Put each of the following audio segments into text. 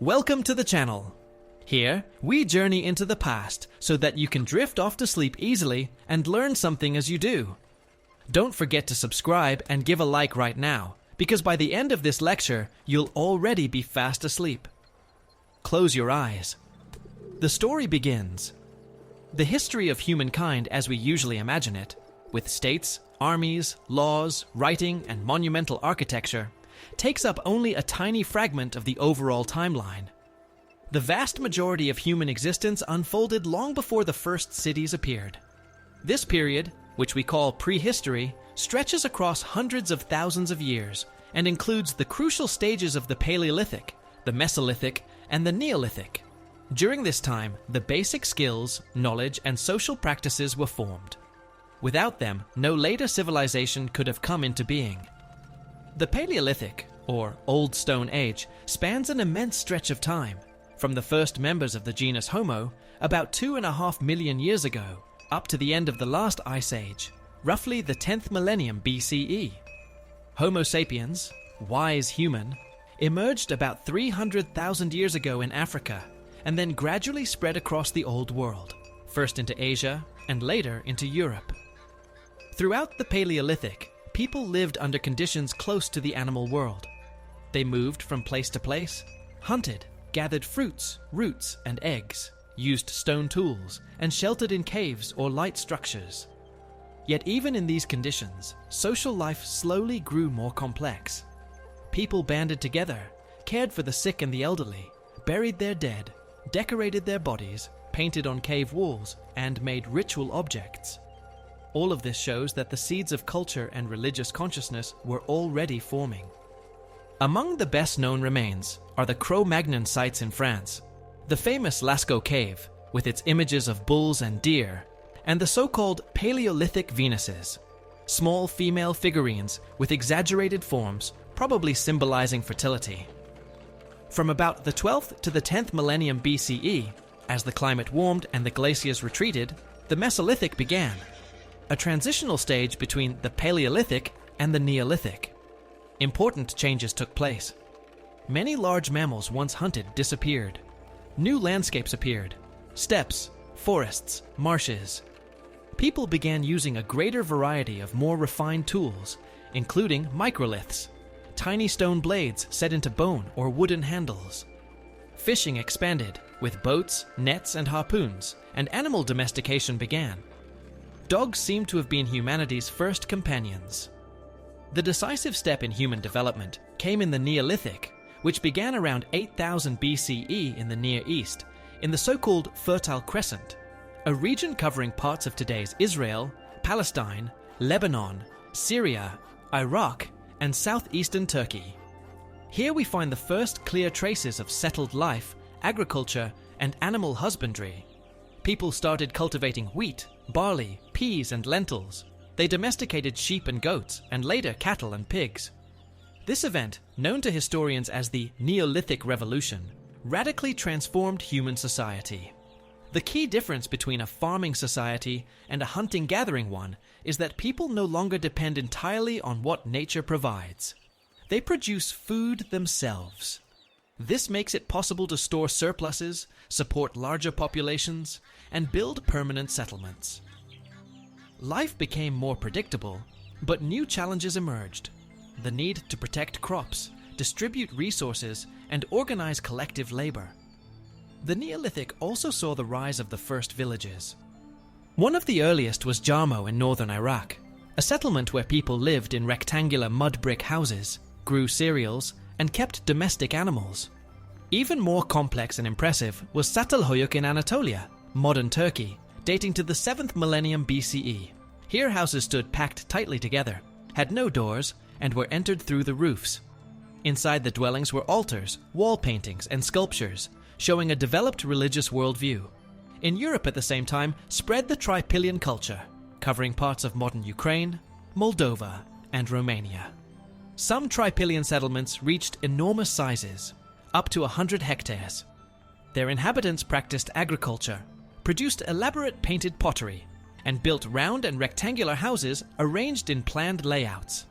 Welcome to the channel. Here, we journey into the past so that you can drift off to sleep easily and learn something as you do. Don't forget to subscribe and give a like right now, because by the end of this lecture, you'll already be fast asleep. Close your eyes. The story begins. The history of humankind as we usually imagine it, with states, armies, laws, writing, and monumental architecture, takes up only a tiny fragment of the overall timeline. The vast majority of human existence unfolded long before the first cities appeared. This period, which we call prehistory, stretches across hundreds of thousands of years and includes the crucial stages of the Paleolithic, the Mesolithic, and the Neolithic. During this time, the basic skills, knowledge, and social practices were formed. Without them, no later civilization could have come into being. The Paleolithic, or Old Stone Age, spans an immense stretch of time, from the first members of the genus Homo, about 2.5 million years ago, up to the end of the last ice age, roughly the 10th millennium BCE. Homo sapiens, wise human, emerged about 300,000 years ago in Africa, and then gradually spread across the Old World, first into Asia and later into Europe. Throughout the Paleolithic, people lived under conditions close to the animal world. They moved from place to place, hunted, gathered fruits, roots, and eggs, used stone tools, and sheltered in caves or light structures. Yet even in these conditions, social life slowly grew more complex. People banded together, cared for the sick and the elderly, buried their dead, decorated their bodies, painted on cave walls, and made ritual objects. All of this shows that the seeds of culture and religious consciousness were already forming. Among the best-known remains are the Cro-Magnon sites in France, the famous Lascaux Cave, with its images of bulls and deer, and the so-called Paleolithic Venuses, small female figurines with exaggerated forms, probably symbolizing fertility. From about the 12th to the 10th millennium BCE, as the climate warmed and the glaciers retreated, the Mesolithic began, a transitional stage between the Paleolithic and the Neolithic. Important changes took place. Many large mammals once hunted disappeared. New landscapes appeared: steppes, forests, marshes. People began using a greater variety of more refined tools, including microliths, tiny stone blades set into bone or wooden handles. Fishing expanded, with boats, nets, and harpoons, and animal domestication began. Dogs seem to have been humanity's first companions. The decisive step in human development came in the Neolithic, which began around 8000 BCE in the Near East, in the so-called Fertile Crescent, a region covering parts of today's Israel, Palestine, Lebanon, Syria, Iraq, and southeastern Turkey. Here we find the first clear traces of settled life, agriculture, and animal husbandry. People started cultivating wheat, barley, peas, and lentils. They domesticated sheep and goats, and later cattle and pigs. This event, known to historians as the Neolithic Revolution, radically transformed human society. The key difference between a farming society and a hunting-gathering one is that people no longer depend entirely on what nature provides. They produce food themselves. This makes it possible to store surpluses, support larger populations, and build permanent settlements. Life became more predictable, but new challenges emerged. The need to protect crops, distribute resources, and organize collective labor. The Neolithic also saw the rise of the first villages. One of the earliest was Jarmo in northern Iraq, a settlement where people lived in rectangular mud brick houses, grew cereals, and kept domestic animals. Even more complex and impressive was Çatalhöyük in Anatolia, modern Turkey, dating to the 7th millennium BCE. Here houses stood packed tightly together, had no doors, and were entered through the roofs. Inside the dwellings were altars, wall paintings, and sculptures, showing a developed religious worldview. In Europe at the same time spread the Trypillian culture, covering parts of modern Ukraine, Moldova, and Romania. Some Trypillian settlements reached enormous sizes, up to 100 hectares. Their inhabitants practiced agriculture, produced elaborate painted pottery, and built round and rectangular houses arranged in planned layouts.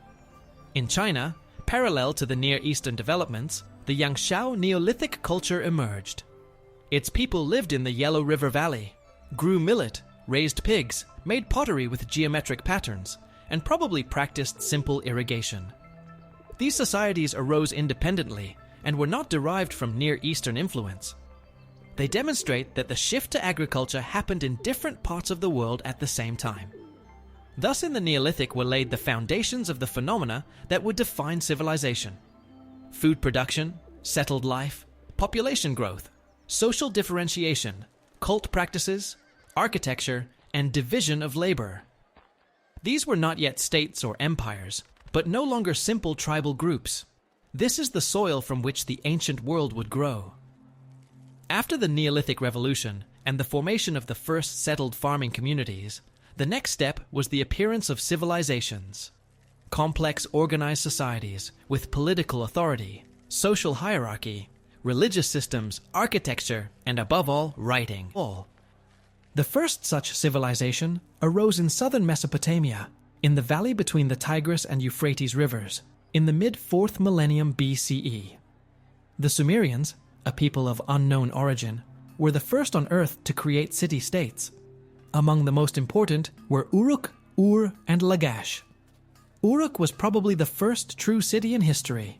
In China, parallel to the Near Eastern developments, the Yangshao Neolithic culture emerged. Its people lived in the Yellow River Valley, grew millet, raised pigs, made pottery with geometric patterns, and probably practiced simple irrigation. These societies arose independently and were not derived from Near Eastern influence. They demonstrate that the shift to agriculture happened in different parts of the world at the same time. Thus, in the Neolithic were laid the foundations of the phenomena that would define civilization: food production, settled life, population growth, social differentiation, cult practices, architecture, and division of labor. These were not yet states or empires, but no longer simple tribal groups. This is the soil from which the ancient world would grow. After the Neolithic Revolution and the formation of the first settled farming communities, the next step was the appearance of civilizations. Complex organized societies with political authority, social hierarchy, religious systems, architecture, and above all, writing. The first such civilization arose in southern Mesopotamia, in the valley between the Tigris and Euphrates rivers, in the mid-4th millennium BCE. The Sumerians, a people of unknown origin, were the first on Earth to create city-states. Among the most important were Uruk, Ur, and Lagash. Uruk was probably the first true city in history.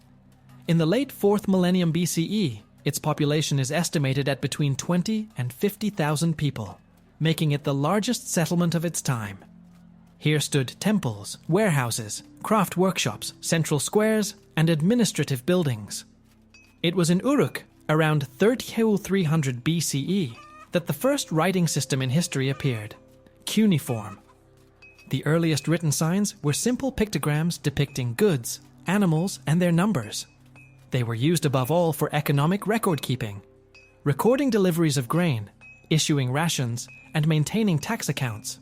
In the late 4th millennium BCE, its population is estimated at between 20 and 50,000 people, making it the largest settlement of its time. Here stood temples, warehouses, craft workshops, central squares, and administrative buildings. It was in Uruk, around 300 BCE, that the first writing system in history appeared: cuneiform. The earliest written signs were simple pictograms depicting goods, animals, and their numbers. They were used above all for economic record-keeping, recording deliveries of grain, issuing rations, and maintaining tax accounts.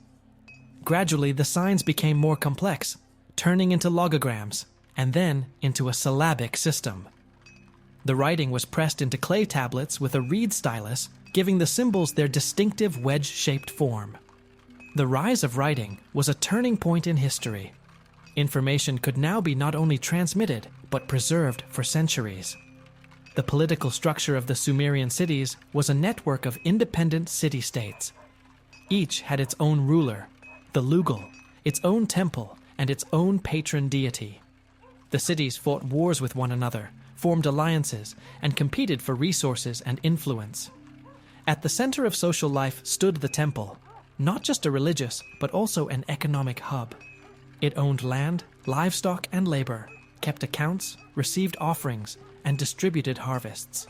Gradually, the signs became more complex, turning into logograms, and then into a syllabic system. The writing was pressed into clay tablets with a reed stylus, giving the symbols their distinctive wedge-shaped form. The rise of writing was a turning point in history. Information could now be not only transmitted, but preserved for centuries. The political structure of the Sumerian cities was a network of independent city-states. Each had its own ruler, the Lugal, its own temple, and its own patron deity. The cities fought wars with one another, formed alliances, and competed for resources and influence. At the center of social life stood the temple, not just a religious, but also an economic hub. It owned land, livestock, and labor, kept accounts, received offerings, and distributed harvests.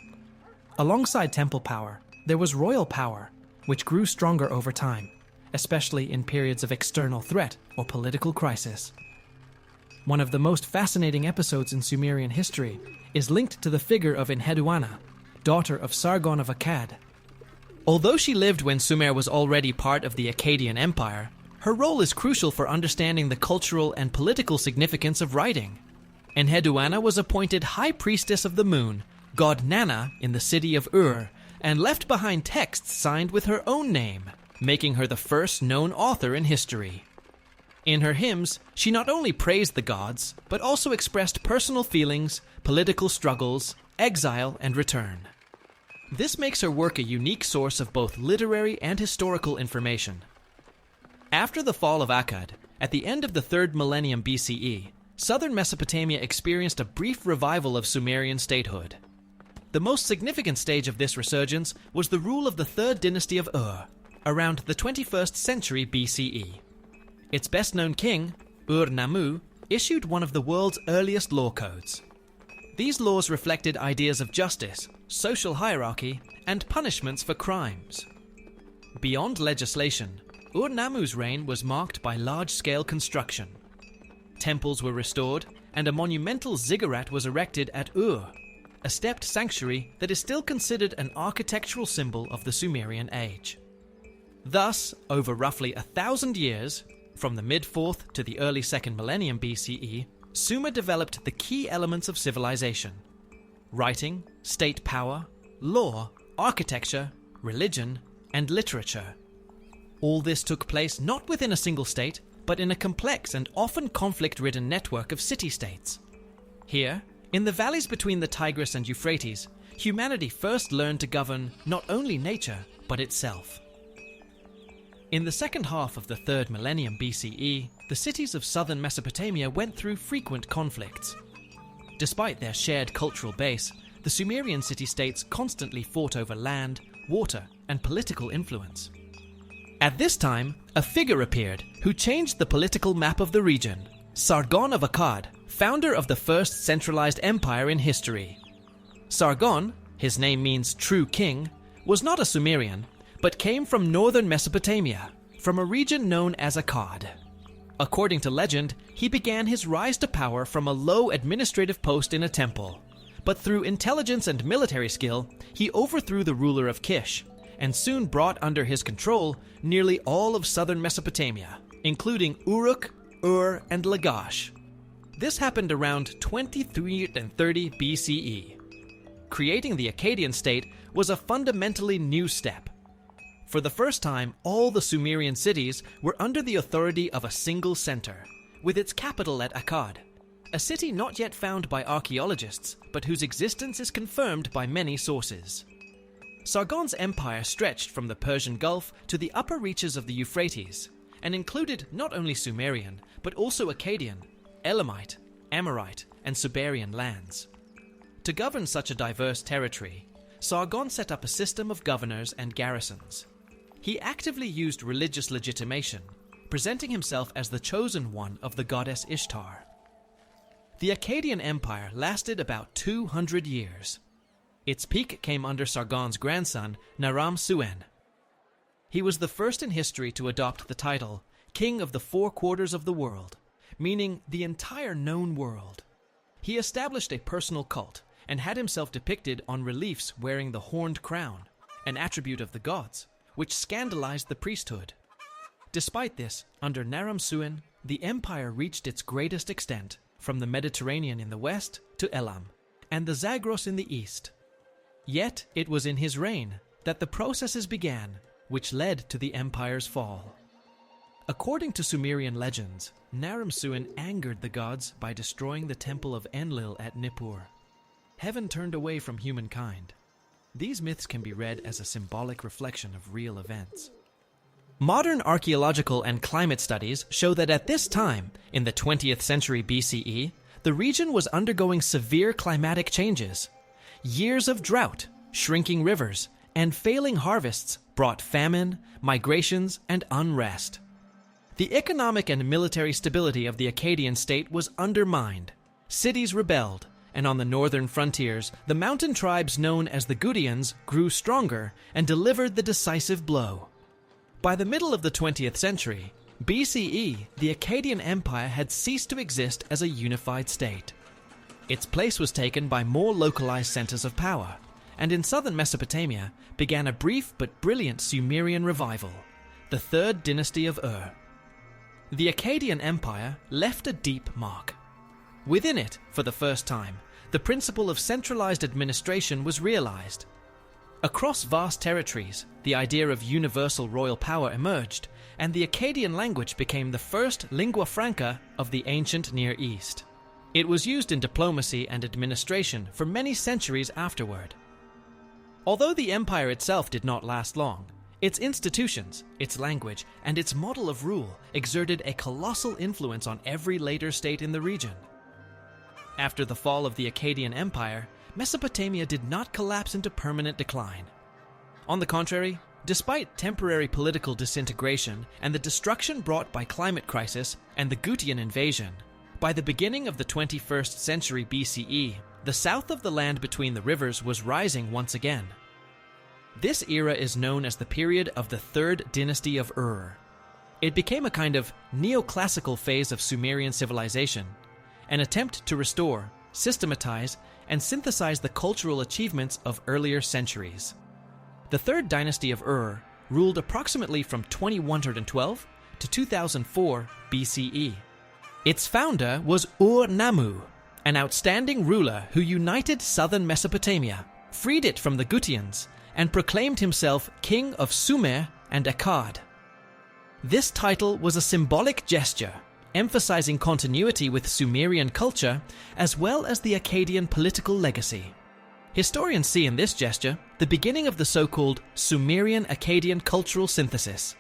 Alongside temple power, there was royal power, which grew stronger over time, especially in periods of external threat or political crisis. One of the most fascinating episodes in Sumerian history is linked to the figure of Enheduanna, daughter of Sargon of Akkad. Although she lived when Sumer was already part of the Akkadian Empire, her role is crucial for understanding the cultural and political significance of writing. Enheduanna was appointed High Priestess of the Moon, god Nanna, in the city of Ur, and left behind texts signed with her own name, making her the first known author in history. In her hymns, she not only praised the gods, but also expressed personal feelings, political struggles, exile, and return. This makes her work a unique source of both literary and historical information. After the fall of Akkad, at the end of the 3rd millennium BCE, southern Mesopotamia experienced a brief revival of Sumerian statehood. The most significant stage of this resurgence was the rule of the 3rd dynasty of Ur, around the 21st century BCE. Its best-known king, Ur-Nammu, issued one of the world's earliest law codes. These laws reflected ideas of justice, social hierarchy, and punishments for crimes. Beyond legislation, Ur-Nammu's reign was marked by large-scale construction. Temples were restored, and a monumental ziggurat was erected at Ur, a stepped sanctuary that is still considered an architectural symbol of the Sumerian age. Thus, over roughly 1,000 years, from the mid-4th to the early 2nd millennium BCE, Sumer developed the key elements of civilization: writing, state power, law, architecture, religion, and literature. All this took place not within a single state, but in a complex and often conflict-ridden network of city-states. Here, In the valleys between the Tigris and Euphrates, humanity first learned to govern not only nature, but itself. In the second half of the 3rd millennium BCE, the cities of southern Mesopotamia went through frequent conflicts. Despite their shared cultural base, the Sumerian city-states constantly fought over land, water, and political influence. At this time, a figure appeared who changed the political map of the region: Sargon of Akkad, founder of the first centralized empire in history. Sargon, his name means true king, was not a Sumerian, but came from northern Mesopotamia, from a region known as Akkad. According to legend, he began his rise to power from a low administrative post in a temple. But through intelligence and military skill, he overthrew the ruler of Kish, and soon brought under his control nearly all of southern Mesopotamia, including Uruk, Ur, and Lagash. This happened around 2330 BCE. Creating the Akkadian state was a fundamentally new step. For the first time, all the Sumerian cities were under the authority of a single center, with its capital at Akkad, a city not yet found by archaeologists, but whose existence is confirmed by many sources. Sargon's empire stretched from the Persian Gulf to the upper reaches of the Euphrates, and included not only Sumerian, but also Akkadian, Elamite, Amorite, and Siberian lands. To govern such a diverse territory, Sargon set up a system of governors and garrisons. He actively used religious legitimation, presenting himself as the chosen one of the goddess Ishtar. The Akkadian Empire lasted about 200 years. Its peak came under Sargon's grandson, Naram-Suen. He was the first in history to adopt the title King of the Four Quarters of the World, meaning the entire known world. He established a personal cult and had himself depicted on reliefs wearing the horned crown, an attribute of the gods, which scandalized the priesthood. Despite this, under Naram-Suen, the empire reached its greatest extent, from the Mediterranean in the west to Elam, and the Zagros in the east. Yet it was in his reign that the processes began, which led to the empire's fall. According to Sumerian legends, Naram-Suen angered the gods by destroying the temple of Enlil at Nippur. Heaven turned away from humankind. These myths can be read as a symbolic reflection of real events. Modern archaeological and climate studies show that at this time, in the 20th century BCE, the region was undergoing severe climatic changes. Years of drought, shrinking rivers, and failing harvests brought famine, migrations, and unrest. The economic and military stability of the Akkadian state was undermined. Cities rebelled, and on the northern frontiers, the mountain tribes known as the Gutians grew stronger and delivered the decisive blow. By the middle of the 20th century, BCE, the Akkadian Empire had ceased to exist as a unified state. Its place was taken by more localized centers of power, and in southern Mesopotamia began a brief but brilliant Sumerian revival, the 3rd dynasty of Ur. The Akkadian Empire left a deep mark. Within it, for the first time, the principle of centralized administration was realized. Across vast territories, the idea of universal royal power emerged, and the Akkadian language became the first lingua franca of the ancient Near East. It was used in diplomacy and administration for many centuries afterward. Although the empire itself did not last long, its institutions, its language, and its model of rule exerted a colossal influence on every later state in the region. After the fall of the Akkadian Empire, Mesopotamia did not collapse into permanent decline. On the contrary, despite temporary political disintegration and the destruction brought by climate crisis and the Gutian invasion, by the beginning of the 21st century BCE, the south of the land between the rivers was rising once again. This era is known as the period of the 3rd dynasty of Ur. It became a kind of neoclassical phase of Sumerian civilization, an attempt to restore, systematize, and synthesize the cultural achievements of earlier centuries. The 3rd dynasty of Ur ruled approximately from 2112 to 2004 BCE. Its founder was Ur-Nammu, an outstanding ruler who united southern Mesopotamia, freed it from the Gutians, and proclaimed himself king of Sumer and Akkad. This title was a symbolic gesture, emphasizing continuity with Sumerian culture as well as the Akkadian political legacy. Historians see in this gesture the beginning of the so-called Sumerian-Akkadian cultural synthesis.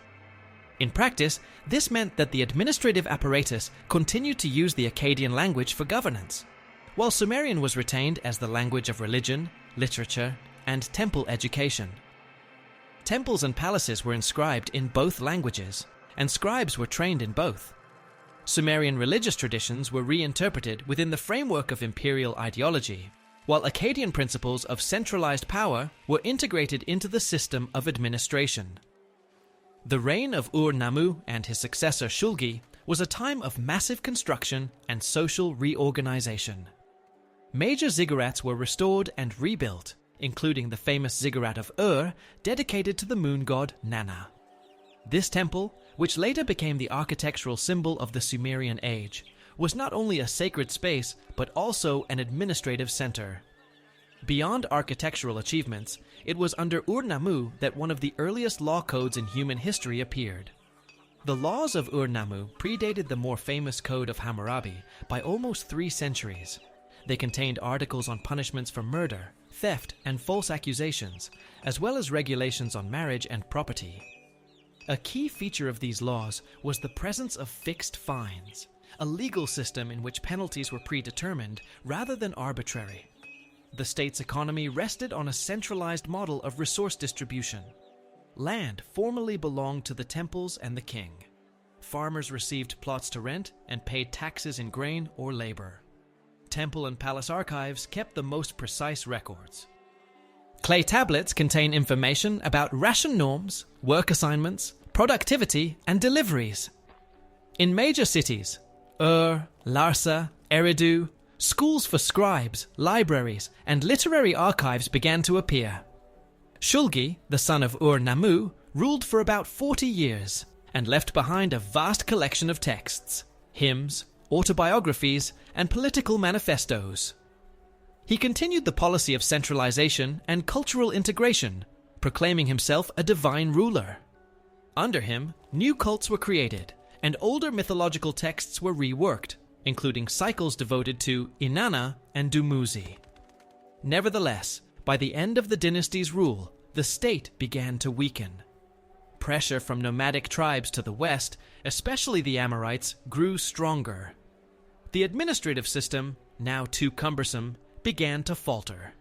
In practice, this meant that the administrative apparatus continued to use the Akkadian language for governance, while Sumerian was retained as the language of religion, literature, and temple education. Temples and palaces were inscribed in both languages, and scribes were trained in both. Sumerian religious traditions were reinterpreted within the framework of imperial ideology, while Akkadian principles of centralized power were integrated into the system of administration. The reign of Ur-Nammu and his successor Shulgi was a time of massive construction and social reorganization. Major ziggurats were restored and rebuilt, including the famous ziggurat of Ur, dedicated to the moon god Nanna. This temple, which later became the architectural symbol of the Sumerian age, was not only a sacred space, but also an administrative center. Beyond architectural achievements, it was under Ur-Nammu that one of the earliest law codes in human history appeared. The laws of Ur-Nammu predated the more famous Code of Hammurabi by almost 3 centuries. They contained articles on punishments for murder, theft, and false accusations, as well as regulations on marriage and property. A key feature of these laws was the presence of fixed fines, a legal system in which penalties were predetermined rather than arbitrary. The state's economy rested on a centralized model of resource distribution. Land formerly belonged to the temples and the king. Farmers received plots to rent and paid taxes in grain or labor. Temple and palace archives kept the most precise records. Clay tablets contain information about ration norms, work assignments, productivity, and deliveries. In major cities, Larsa, Eridu, schools for scribes, libraries, and literary archives began to appear. Shulgi, the son of Ur-Nammu, ruled for about 40 years and left behind a vast collection of texts, hymns, autobiographies, and political manifestos. He continued the policy of centralization and cultural integration, proclaiming himself a divine ruler. Under him, new cults were created, and older mythological texts were reworked, including cycles devoted to Inanna and Dumuzi. Nevertheless, by the end of the dynasty's rule, the state began to weaken. Pressure from nomadic tribes to the west, especially the Amorites, grew stronger. The administrative system, now too cumbersome, began to falter.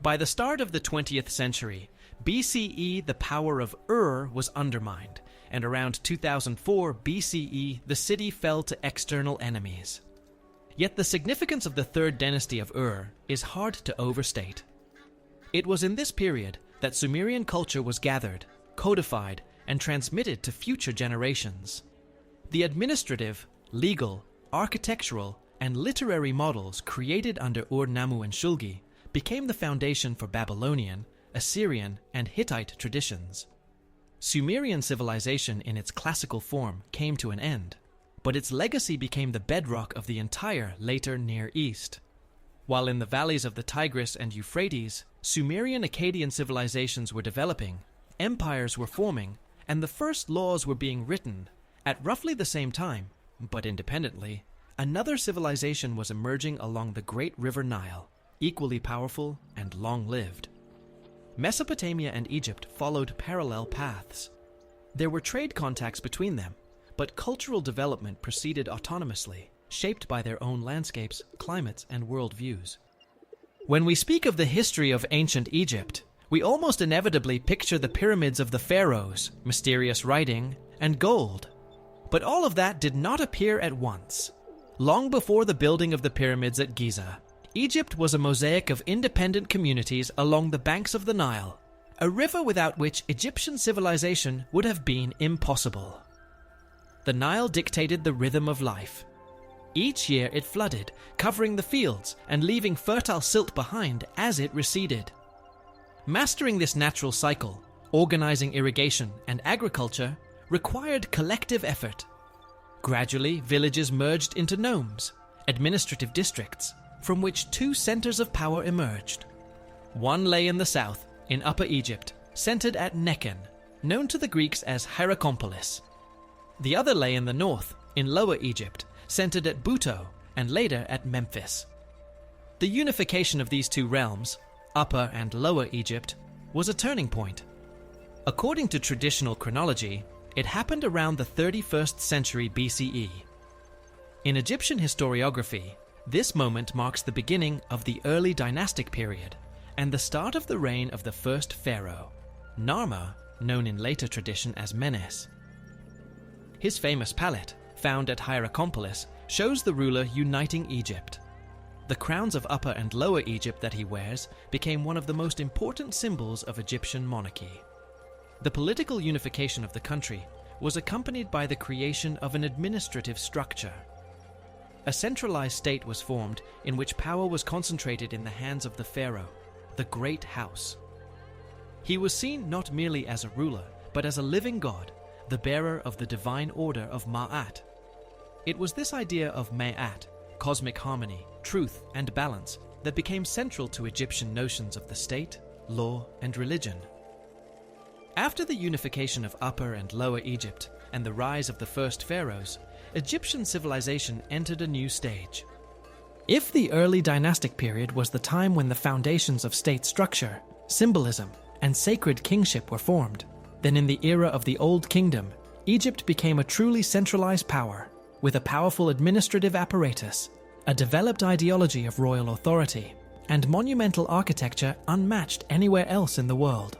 By the start of the 20th century, BCE, the power of Ur was undermined, and around 2004 BCE, the city fell to external enemies. Yet the significance of the Third Dynasty of Ur is hard to overstate. It was in this period that Sumerian culture was gathered, codified, and transmitted to future generations. The administrative, legal, architectural, and literary models created under Ur-Nammu and Shulgi became the foundation for Babylonian, Assyrian, and Hittite traditions. Sumerian civilization in its classical form came to an end, but its legacy became the bedrock of the entire later Near East. While in the valleys of the Tigris and Euphrates, Sumerian Akkadian civilizations were developing, empires were forming, and the first laws were being written. At roughly the same time, but independently, another civilization was emerging along the great river Nile, equally powerful and long-lived. Mesopotamia and Egypt followed parallel paths. There were trade contacts between them, but cultural development proceeded autonomously, shaped by their own landscapes, climates, and worldviews. When we speak of the history of ancient Egypt, we almost inevitably picture the pyramids of the pharaohs, mysterious writing, and gold. But all of that did not appear at once. Long before the building of the pyramids at Giza, Egypt was a mosaic of independent communities along the banks of the Nile, a river without which Egyptian civilization would have been impossible. The Nile dictated the rhythm of life. Each year it flooded, covering the fields and leaving fertile silt behind as it receded. Mastering this natural cycle, organizing irrigation and agriculture, required collective effort. Gradually, villages merged into nomes, administrative districts, from which 2 centers of power emerged. One lay in the south, in Upper Egypt, centered at Nekhen, known to the Greeks as Hierakonpolis. The other lay in the north, in Lower Egypt, centered at Buto and later at Memphis. The unification of these two realms, Upper and Lower Egypt, was a turning point. According to traditional chronology, it happened around the 31st century BCE. In Egyptian historiography, this moment marks the beginning of the early dynastic period and the start of the reign of the first pharaoh, Narmer, known in later tradition as Menes. His famous palette, found at Hierakonpolis, shows the ruler uniting Egypt. The crowns of Upper and Lower Egypt that he wears became one of the most important symbols of Egyptian monarchy. The political unification of the country was accompanied by the creation of an administrative structure. A centralized state was formed in which power was concentrated in the hands of the pharaoh, the Great House. He was seen not merely as a ruler, but as a living god, the bearer of the divine order of Ma'at. It was this idea of Ma'at, cosmic harmony, truth, and balance, that became central to Egyptian notions of the state, law, and religion. After the unification of Upper and Lower Egypt and the rise of the first pharaohs, Egyptian civilization entered a new stage. If the early dynastic period was the time when the foundations of state structure, symbolism, and sacred kingship were formed, then in the era of the Old Kingdom, Egypt became a truly centralized power, with a powerful administrative apparatus, a developed ideology of royal authority, and monumental architecture unmatched anywhere else in the world.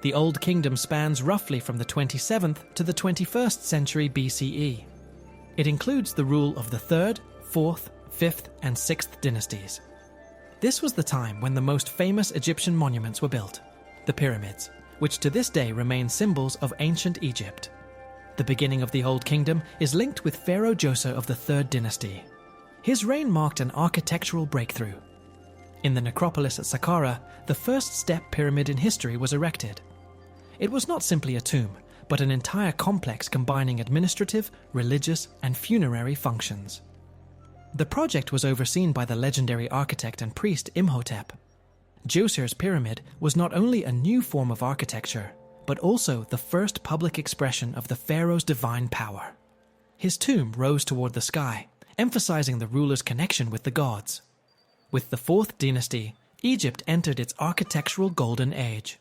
The Old Kingdom spans roughly from the 27th to the 21st century BCE. It includes the rule of the 3rd, 4th, 5th, and 6th dynasties. This was the time when the most famous Egyptian monuments were built, the pyramids, which to this day remain symbols of ancient Egypt. The beginning of the Old Kingdom is linked with Pharaoh Djoser of the 3rd dynasty. His reign marked an architectural breakthrough. In the necropolis at Saqqara, the first step pyramid in history was erected. It was not simply a tomb, but an entire complex combining administrative, religious, and funerary functions. The project was overseen by the legendary architect and priest Imhotep. Djoser's pyramid was not only a new form of architecture, but also the first public expression of the pharaoh's divine power. His tomb rose toward the sky, emphasizing the ruler's connection with the gods. With the 4th dynasty, Egypt entered its architectural golden age.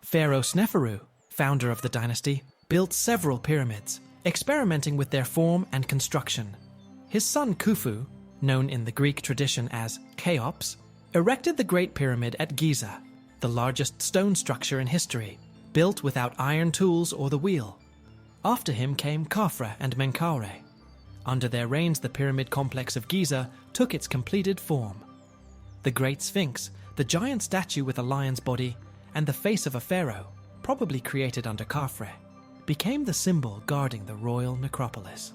Pharaoh Sneferu, founder of the dynasty, built several pyramids, experimenting with their form and construction. His son Khufu, known in the Greek tradition as Cheops, erected the Great Pyramid at Giza, the largest stone structure in history, built without iron tools or the wheel. After him came Khafra and Menkaure. Under their reigns, the pyramid complex of Giza took its completed form. The Great Sphinx, the giant statue with a lion's body, and the face of a pharaoh, probably created under Khafre, became the symbol guarding the royal necropolis.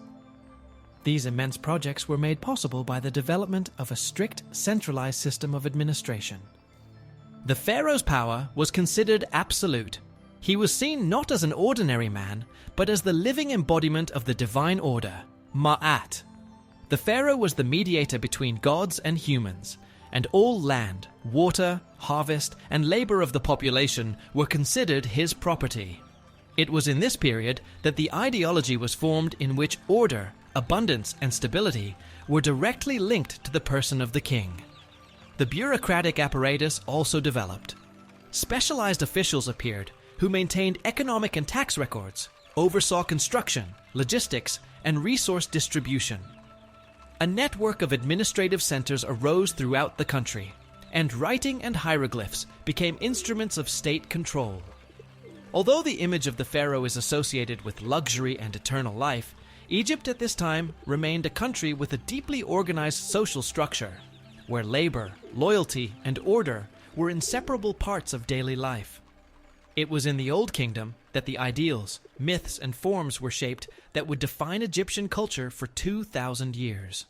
These immense projects were made possible by the development of a strict, centralized system of administration. The pharaoh's power was considered absolute. He was seen not as an ordinary man, but as the living embodiment of the divine order, Ma'at. The pharaoh was the mediator between gods and humans, and all land, water, harvest, and labor of the population were considered his property. It was in this period that the ideology was formed in which order, abundance, and stability were directly linked to the person of the king. The bureaucratic apparatus also developed. Specialized officials appeared who maintained economic and tax records, oversaw construction, logistics, and resource distribution. A network of administrative centers arose throughout the country, and writing and hieroglyphs became instruments of state control. Although the image of the pharaoh is associated with luxury and eternal life, Egypt at this time remained a country with a deeply organized social structure, where labor, loyalty, and order were inseparable parts of daily life. It was in the Old Kingdom that the ideals, myths, and forms were shaped that would define Egyptian culture for 2,000 years.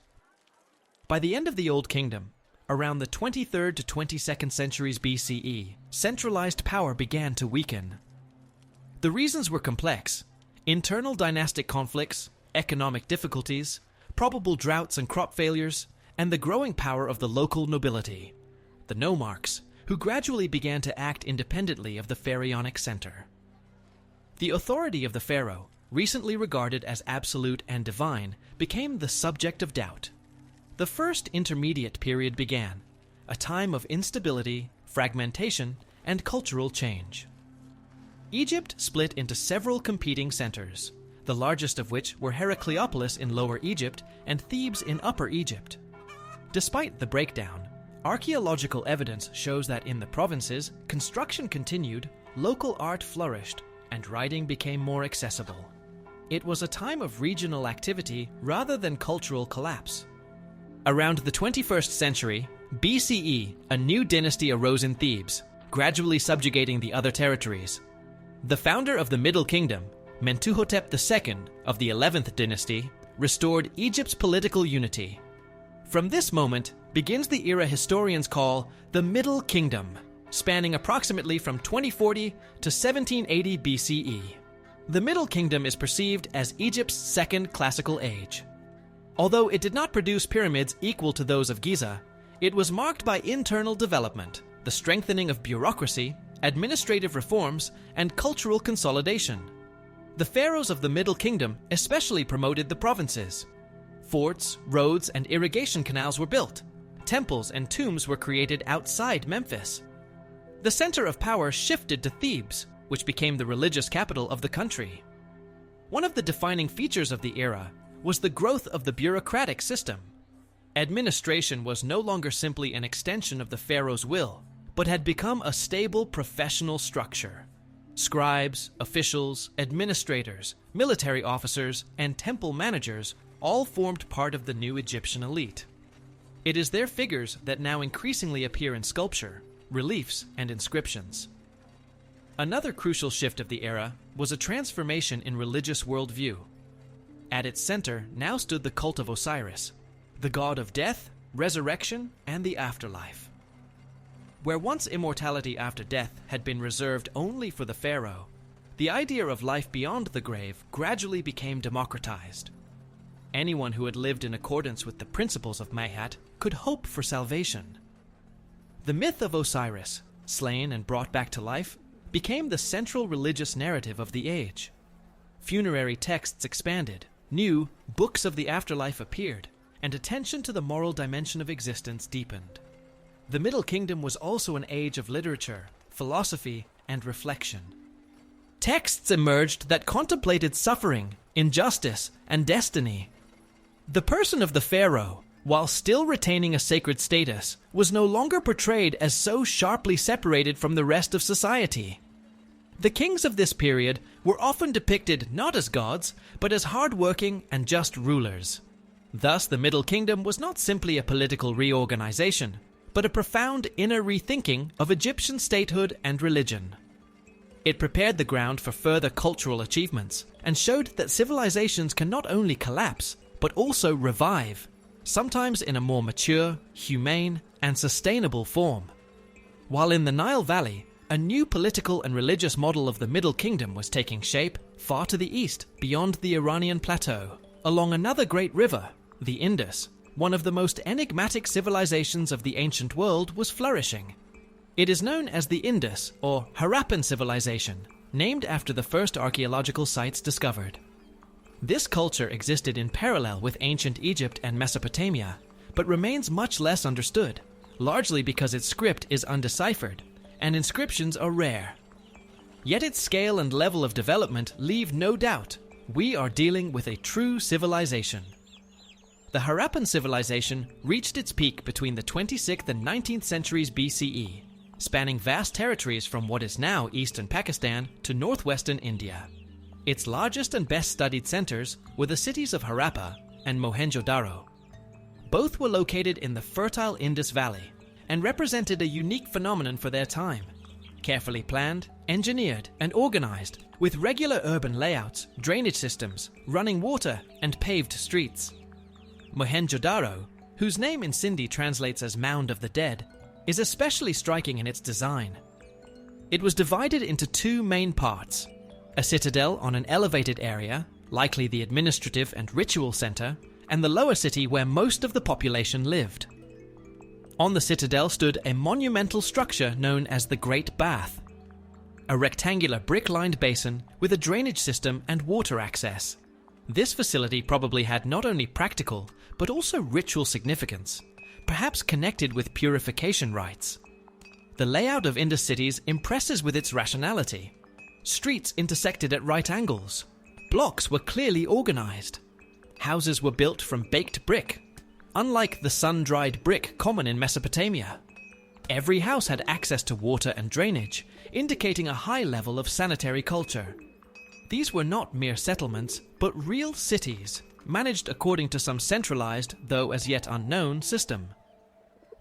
By the end of the Old Kingdom, around the 23rd to 22nd centuries BCE, centralized power began to weaken. The reasons were complex: internal dynastic conflicts, economic difficulties, probable droughts and crop failures, and the growing power of the local nobility, the nomarchs, who gradually began to act independently of the pharaonic center. The authority of the pharaoh, recently regarded as absolute and divine, became the subject of doubt. The First Intermediate Period began, a time of instability, fragmentation, and cultural change. Egypt split into several competing centers, the largest of which were Heracleopolis in Lower Egypt and Thebes in Upper Egypt. Despite the breakdown, archaeological evidence shows that in the provinces, construction continued, local art flourished, and writing became more accessible. It was a time of regional activity rather than cultural collapse. Around the 21st century, BCE, a new dynasty arose in Thebes, gradually subjugating the other territories. The founder of the Middle Kingdom, Mentuhotep II of the 11th dynasty, restored Egypt's political unity. From this moment begins the era historians call the Middle Kingdom, spanning approximately from 2040 to 1780 BCE. The Middle Kingdom is perceived as Egypt's second classical age. Although it did not produce pyramids equal to those of Giza, it was marked by internal development, the strengthening of bureaucracy, administrative reforms, and cultural consolidation. The pharaohs of the Middle Kingdom especially promoted the provinces. Forts, roads, and irrigation canals were built. Temples and tombs were created outside Memphis. The center of power shifted to Thebes, which became the religious capital of the country. One of the defining features of the era was the growth of the bureaucratic system. Administration was no longer simply an extension of the pharaoh's will, but had become a stable professional structure. Scribes, officials, administrators, military officers, and temple managers all formed part of the new Egyptian elite. It is their figures that now increasingly appear in sculpture, reliefs, and inscriptions. Another crucial shift of the era was a transformation in religious worldview. At its center now stood the cult of Osiris, the god of death, resurrection, and the afterlife. Where once immortality after death had been reserved only for the pharaoh, the idea of life beyond the grave gradually became democratized. Anyone who had lived in accordance with the principles of Mayhat could hope for salvation. The myth of Osiris, slain and brought back to life, became the central religious narrative of the age. Funerary texts expanded, new books of the afterlife appeared, and attention to the moral dimension of existence deepened. The Middle Kingdom was also an age of literature, philosophy, and reflection. Texts emerged that contemplated suffering, injustice, and destiny. The person of the pharaoh, while still retaining a sacred status, was no longer portrayed as so sharply separated from the rest of society. The kings of this period were often depicted not as gods, but as hard-working and just rulers. Thus, the Middle Kingdom was not simply a political reorganization, but a profound inner rethinking of Egyptian statehood and religion. It prepared the ground for further cultural achievements and showed that civilizations can not only collapse, but also revive, sometimes in a more mature, humane, and sustainable form. While in the Nile Valley, a new political and religious model of the Middle Kingdom was taking shape far to the east, beyond the Iranian plateau, along another great river, the Indus. One of the most enigmatic civilizations of the ancient world was flourishing. It is known as the Indus, or Harappan civilization, named after the first archaeological sites discovered. This culture existed in parallel with ancient Egypt and Mesopotamia, but remains much less understood, largely because its script is undeciphered, and inscriptions are rare. Yet its scale and level of development leave no doubt we are dealing with a true civilization. The Harappan civilization reached its peak between the 26th and 19th centuries BCE, spanning vast territories from what is now eastern Pakistan to northwestern India. Its largest and best-studied centers were the cities of Harappa and Mohenjo-Daro. Both were located in the fertile Indus Valley and represented a unique phenomenon for their time. Carefully planned, engineered, and organized, with regular urban layouts, drainage systems, running water, and paved streets. Mohenjo-Daro, whose name in Sindhi translates as Mound of the Dead, is especially striking in its design. It was divided into two main parts: a citadel on an elevated area, likely the administrative and ritual center, and the lower city where most of the population lived. On the citadel stood a monumental structure known as the Great Bath. a rectangular brick-lined basin with a drainage system and water access. This facility probably had not only practical, but also ritual significance, perhaps connected with purification rites. The layout of Indus cities impresses with its rationality. Streets intersected at right angles. Blocks were clearly organized. Houses were built from baked brick, unlike the sun-dried brick common in Mesopotamia. Every house had access to water and drainage, indicating a high level of sanitary culture. These were not mere settlements, but real cities, managed according to some centralized, though as yet unknown, system.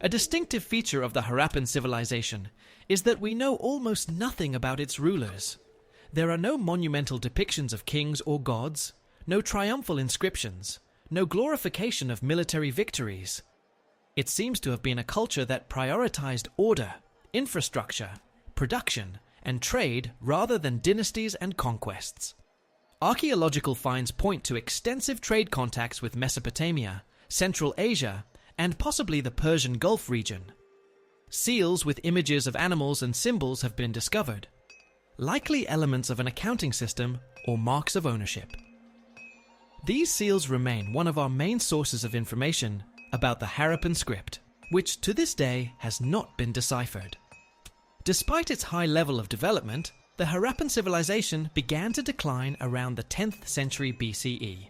A distinctive feature of the Harappan civilization is that we know almost nothing about its rulers. There are no monumental depictions of kings or gods, no triumphal inscriptions, no glorification of military victories. It seems to have been a culture that prioritized order, infrastructure, production, and trade rather than dynasties and conquests. Archaeological finds point to extensive trade contacts with Mesopotamia, Central Asia, and possibly the Persian Gulf region. Seals with images of animals and symbols have been discovered, likely elements of an accounting system or marks of ownership. These seals remain one of our main sources of information about the Harappan script, which to this day has not been deciphered. Despite its high level of development, the Harappan civilization began to decline around the 10th century BCE.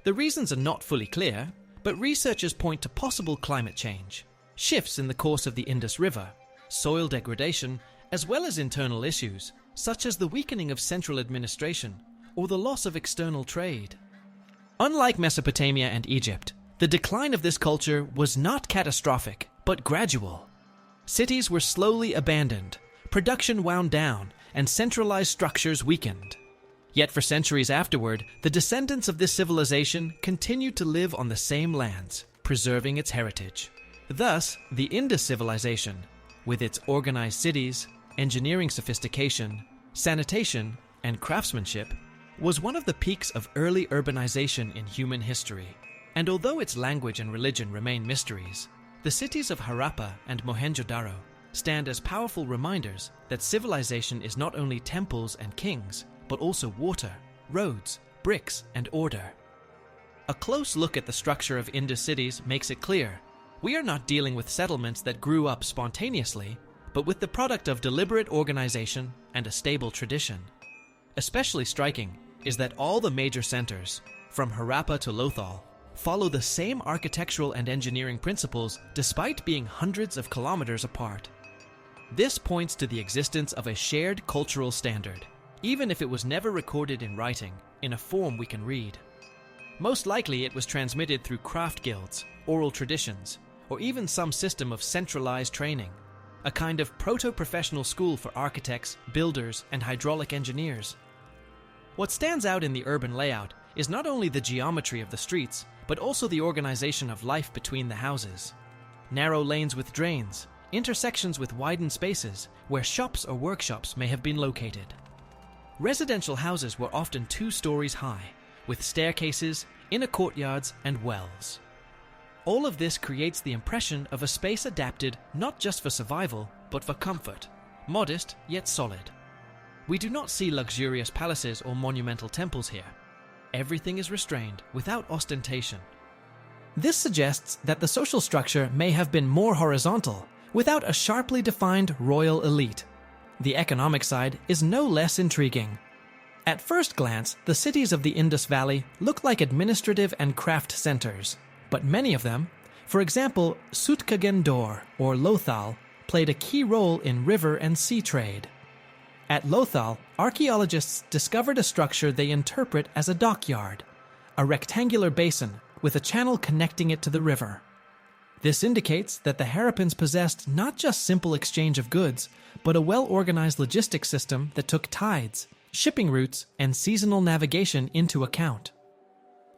The reasons are not fully clear, but researchers point to possible climate change, shifts in the course of the Indus River, soil degradation, as well as internal issues, such as the weakening of central administration or the loss of external trade. Unlike Mesopotamia and Egypt, the decline of this culture was not catastrophic, but gradual. Cities were slowly abandoned, production wound down, and centralized structures weakened. Yet for centuries afterward, the descendants of this civilization continued to live on the same lands, preserving its heritage. Thus, the Indus civilization, with its organized cities, engineering sophistication, sanitation, and craftsmanship, was one of the peaks of early urbanization in human history. And although its language and religion remain mysteries, the cities of Harappa and Mohenjo-daro stand as powerful reminders that civilization is not only temples and kings, but also water, roads, bricks, and order. A close look at the structure of Indus cities makes it clear we are not dealing with settlements that grew up spontaneously, but with the product of deliberate organization and a stable tradition. Especially striking is that all the major centers, from Harappa to Lothal, follow the same architectural and engineering principles despite being hundreds of kilometers apart. This points to the existence of a shared cultural standard, even if it was never recorded in writing, in a form we can read. Most likely it was transmitted through craft guilds, oral traditions, or even some system of centralized training, a kind of proto-professional school for architects, builders, and hydraulic engineers. What stands out in the urban layout is not only the geometry of the streets, but also the organization of life between the houses. Narrow lanes with drains, intersections with widened spaces where shops or workshops may have been located. Residential houses were often 2 stories high, with staircases, inner courtyards, and wells. All of this creates the impression of a space adapted not just for survival, but for comfort, modest yet solid. We do not see luxurious palaces or monumental temples here. Everything is restrained without ostentation. This suggests that the social structure may have been more horizontal, without a sharply defined royal elite. The economic side is no less intriguing. At first glance, the cities of the Indus Valley look like administrative and craft centers, but many of them, for example, Sutkagendor or Lothal, played a key role in river and sea trade. At Lothal, archaeologists discovered a structure they interpret as a dockyard, a rectangular basin with a channel connecting it to the river. This indicates that the Harappans possessed not just simple exchange of goods, but a well-organized logistics system that took tides, shipping routes, and seasonal navigation into account.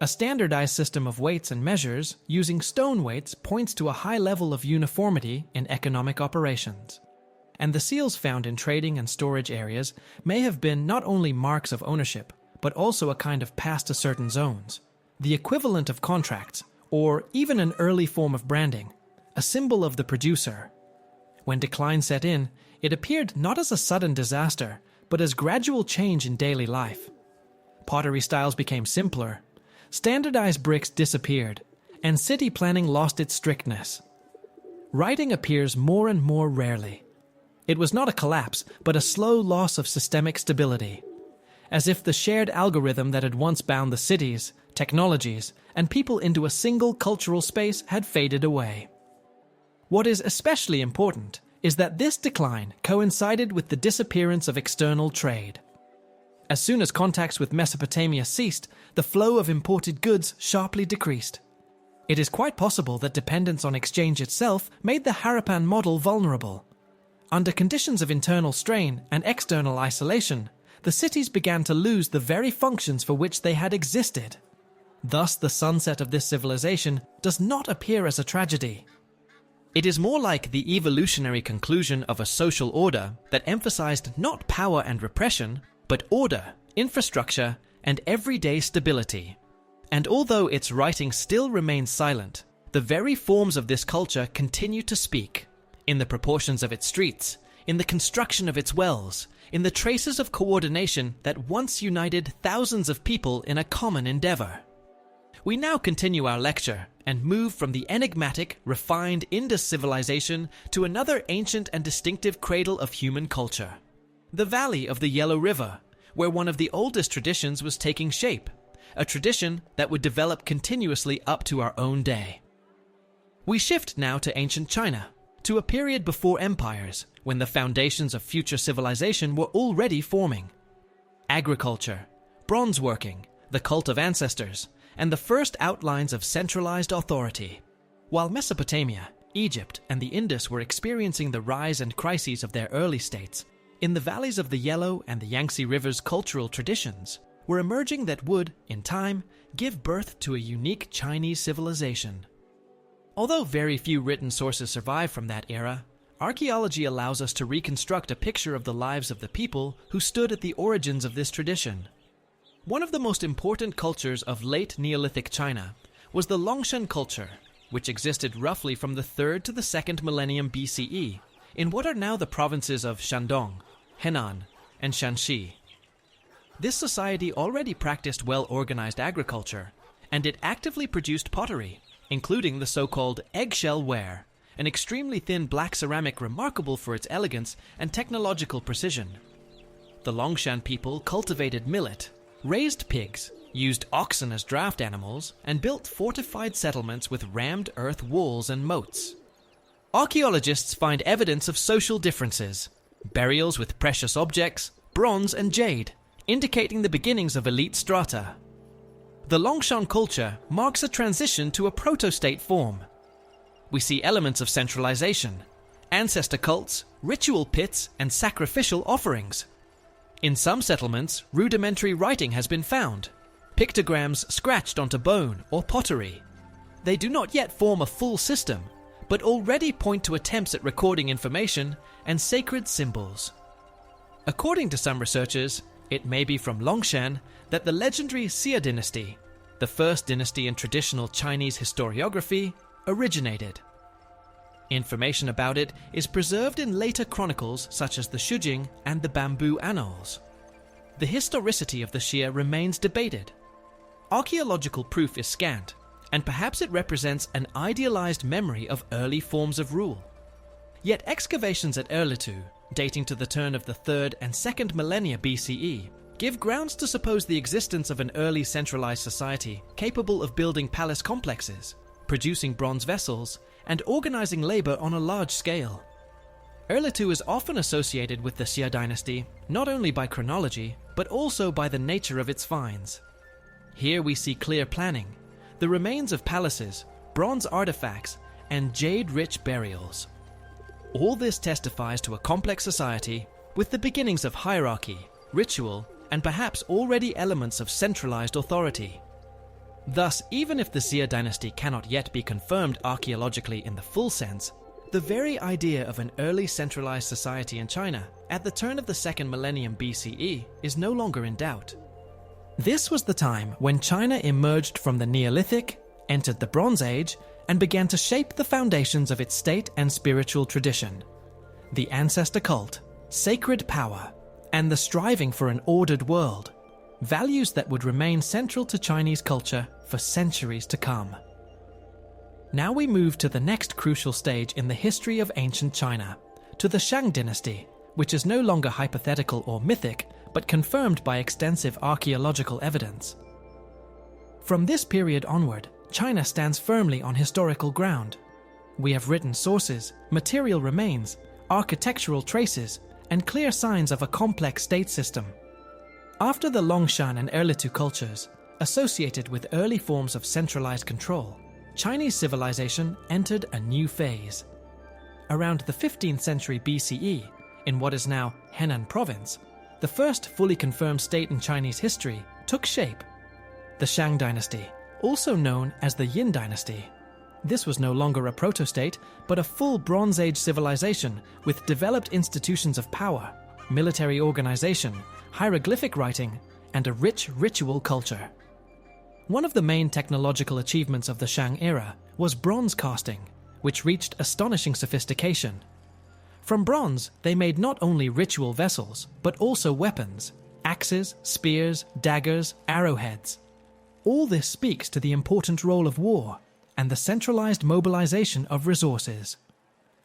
A standardized system of weights and measures using stone weights points to a high level of uniformity in economic operations. And the seals found in trading and storage areas may have been not only marks of ownership, but also a kind of pass to certain zones, the equivalent of contracts, or even an early form of branding, a symbol of the producer. When decline set in, It appeared not as a sudden disaster, but as gradual change in daily life. Pottery styles became simpler, standardized bricks disappeared, and city planning lost its strictness. Writing appears more and more rarely. It was not a collapse, but a slow loss of systemic stability, as if the shared algorithm that had once bound the cities, technologies, and people into a single cultural space had faded away. What is especially important is that this decline coincided with the disappearance of external trade. As soon as contacts with Mesopotamia ceased, the flow of imported goods sharply decreased. It is quite possible that dependence on exchange itself made the Harappan model vulnerable. Under conditions of internal strain and external isolation, the cities began to lose the very functions for which they had existed. Thus, the sunset of this civilization does not appear as a tragedy. It is more like the evolutionary conclusion of a social order that emphasized not power and repression, but order, infrastructure, and everyday stability. And although its writing still remains silent, the very forms of this culture continue to speak, in the proportions of its streets, in the construction of its wells, in the traces of coordination that once united thousands of people in a common endeavor. We now continue our lecture and move from the enigmatic, refined Indus civilization to another ancient and distinctive cradle of human culture, the Valley of the Yellow River, where one of the oldest traditions was taking shape, a tradition that would develop continuously up to our own day. We shift now to ancient China, to a period before empires, when the foundations of future civilization were already forming. Agriculture, bronze working, the cult of ancestors, and the first outlines of centralized authority. While Mesopotamia, Egypt, and the Indus were experiencing the rise and crises of their early states, in the valleys of the Yellow and the Yangtze Rivers cultural traditions were emerging that would, in time, give birth to a unique Chinese civilization. Although very few written sources survive from that era, archaeology allows us to reconstruct a picture of the lives of the people who stood at the origins of this tradition. One of the most important cultures of late Neolithic China was the Longshan culture, which existed roughly from the 3rd to the 2nd millennium BCE in what are now the provinces of Shandong, Henan, and Shanxi. This society already practiced well-organized agriculture, and it actively produced pottery, including the so-called eggshell ware, an extremely thin black ceramic remarkable for its elegance and technological precision. The Longshan people cultivated millet, raised pigs, used oxen as draft animals, and built fortified settlements with rammed earth walls and moats. Archaeologists find evidence of social differences, burials with precious objects, bronze and jade, indicating the beginnings of elite strata. The Longshan culture marks a transition to a proto-state form. We see elements of centralization, ancestor cults, ritual pits, and sacrificial offerings. In some settlements, rudimentary writing has been found, pictograms scratched onto bone or pottery. They do not yet form a full system, but already point to attempts at recording information and sacred symbols. According to some researchers, it may be from Longshan that the legendary Xia dynasty, the first dynasty in traditional Chinese historiography, originated. Information about it is preserved in later chronicles such as the Shujing and the Bamboo Annals. The historicity of the Xia remains debated. Archaeological proof is scant, and perhaps it represents an idealized memory of early forms of rule. Yet excavations at Erlitou, dating to the turn of the 3rd and 2nd millennia BCE, give grounds to suppose the existence of an early centralized society capable of building palace complexes, producing bronze vessels, and organizing labor on a large scale. Erlitou is often associated with the Xia dynasty not only by chronology, but also by the nature of its finds. Here we see clear planning, the remains of palaces, bronze artifacts, and jade-rich burials. All this testifies to a complex society with the beginnings of hierarchy, ritual, and perhaps already elements of centralized authority. Thus, even if the Xia dynasty cannot yet be confirmed archaeologically in the full sense, the very idea of an early centralized society in China at the turn of the 2nd millennium BCE is no longer in doubt. This was the time when China emerged from the Neolithic, entered the Bronze Age, and began to shape the foundations of its state and spiritual tradition. the ancestor cult, sacred power, and the striving for an ordered world, values that would remain central to Chinese culture for centuries to come. Now we move to the next crucial stage in the history of ancient China, to the Shang dynasty, which is no longer hypothetical or mythic, but confirmed by extensive archaeological evidence. From this period onward, China stands firmly on historical ground. We have written sources, material remains, architectural traces, and clear signs of a complex state system. After the Longshan and Erlitou cultures, associated with early forms of centralized control, Chinese civilization entered a new phase. Around the 15th century BCE, in what is now Henan province, the first fully confirmed state in Chinese history took shape. The Shang dynasty, also known as the Yin dynasty. This was no longer a proto-state, but a full Bronze Age civilization with developed institutions of power, military organization, hieroglyphic writing, and a rich ritual culture. One of the main technological achievements of the Shang era was bronze casting, which reached astonishing sophistication. From bronze, they made not only ritual vessels, but also weapons, axes, spears, daggers, arrowheads. All this speaks to the important role of war and the centralized mobilization of resources.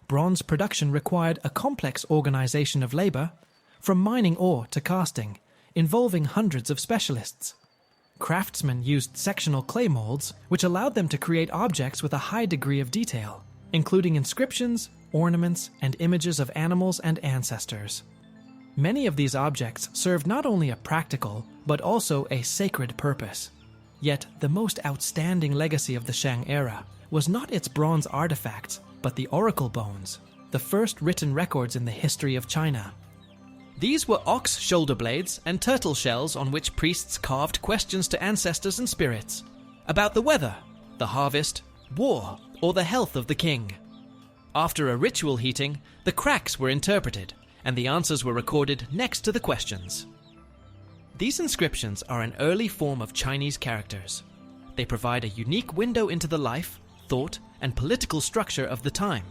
Bronze production required a complex organization of labor, from mining ore to casting, involving hundreds of specialists. Craftsmen used sectional clay molds, which allowed them to create objects with a high degree of detail, including inscriptions, ornaments, and images of animals and ancestors. Many of these objects served not only a practical, but also a sacred purpose. Yet, the most outstanding legacy of the Shang era was not its bronze artifacts, but the oracle bones, the first written records in the history of China. These were ox shoulder blades and turtle shells on which priests carved questions to ancestors and spirits about the weather, the harvest, war, or the health of the king. After a ritual heating, the cracks were interpreted, and the answers were recorded next to the questions. These inscriptions are an early form of Chinese characters. They provide a unique window into the life, thought, and political structure of the time.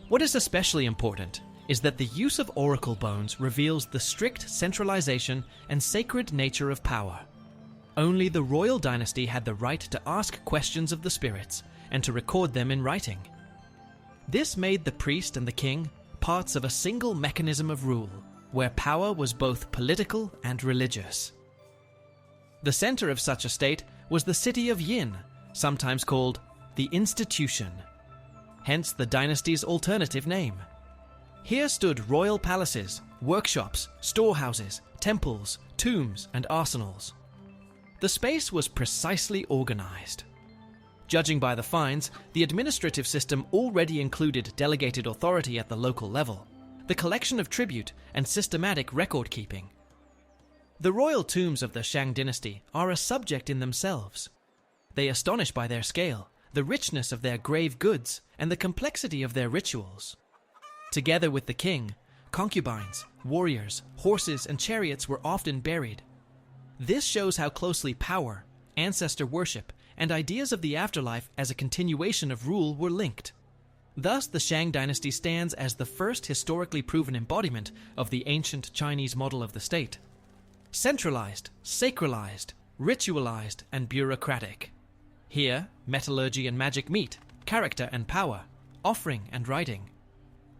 What is especially important is that the use of oracle bones reveals the strict centralization and sacred nature of power. Only the royal dynasty had the right to ask questions of the spirits and to record them in writing. This made the priest and the king parts of a single mechanism of rule, where power was both political and religious. The center of such a state was the city of Yin, sometimes called the Institution, hence the dynasty's alternative name. Here stood royal palaces, workshops, storehouses, temples, tombs, and arsenals. The space was precisely organized. Judging by the finds, the administrative system already included delegated authority at the local level, the collection of tribute, and systematic record-keeping. The royal tombs of the Shang dynasty are a subject in themselves. They astonish by their scale, the richness of their grave goods, and the complexity of their rituals. Together with the king, concubines, warriors, horses, and chariots were often buried. This shows how closely power, ancestor worship, and ideas of the afterlife as a continuation of rule were linked. Thus, the Shang dynasty stands as the first historically proven embodiment of the ancient Chinese model of the state. Centralized, sacralized, ritualized, and bureaucratic. Here, metallurgy and magic meet, character and power, offering and writing.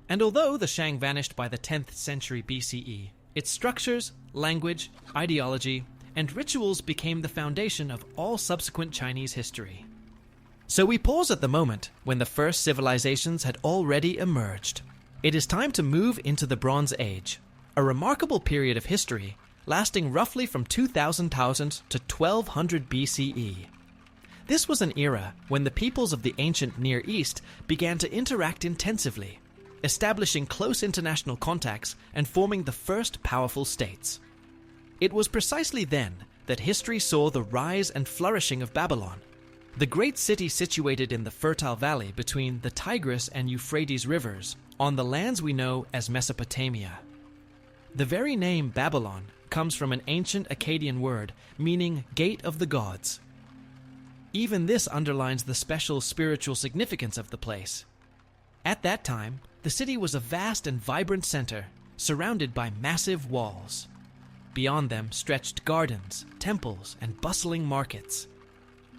And although the Shang vanished by the 10th century BCE, its structures, language, ideology, and rituals became the foundation of all subsequent Chinese history. So we pause at the moment when the first civilizations had already emerged. It is time to move into the Bronze Age, a remarkable period of history lasting roughly from 2000 to 1200 BCE. This was an era when the peoples of the ancient Near East began to interact intensively, establishing close international contacts and forming the first powerful states. It was precisely then that history saw the rise and flourishing of Babylon, the great city situated in the fertile valley between the Tigris and Euphrates rivers, on the lands we know as Mesopotamia. The very name Babylon comes from an ancient Akkadian word meaning gate of the gods. Even this underlines the special spiritual significance of the place. At that time, The city was a vast and vibrant center, surrounded by massive walls. Beyond them stretched gardens, temples, and bustling markets.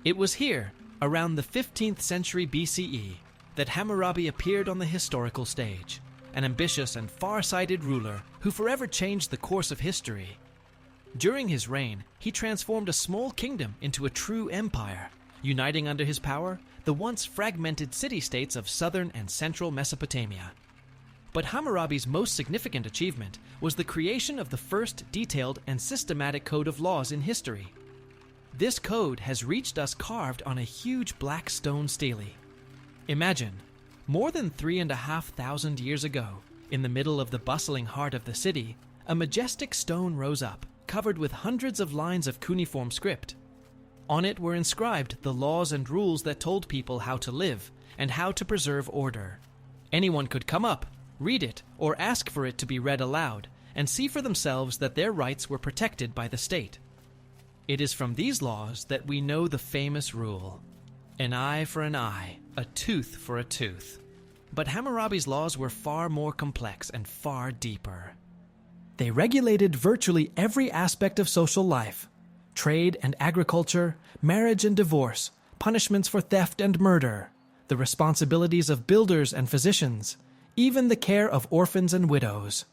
It was here, around the 15th century BCE, that Hammurabi appeared on the historical stage, an ambitious and far-sighted ruler who forever changed the course of history. During his reign, he transformed a small kingdom into a true empire, uniting under his power the once fragmented city-states of southern and central Mesopotamia. But Hammurabi's most significant achievement was the creation of the first detailed and systematic code of laws in history. This code has reached us carved on a huge black stone stele. Imagine, more than 3,500 years ago, in the middle of the bustling heart of the city, a majestic stone rose up, covered with hundreds of lines of cuneiform script. On it were inscribed the laws and rules that told people how to live and how to preserve order. Anyone could come up, read it, or ask for it to be read aloud, and see for themselves that their rights were protected by the state. It is from these laws that we know the famous rule: an eye for an eye, a tooth for a tooth. But Hammurabi's laws were far more complex and far deeper. They regulated virtually every aspect of social life: trade and agriculture, marriage and divorce, punishments for theft and murder, the responsibilities of builders and physicians, even the care of orphans and widows.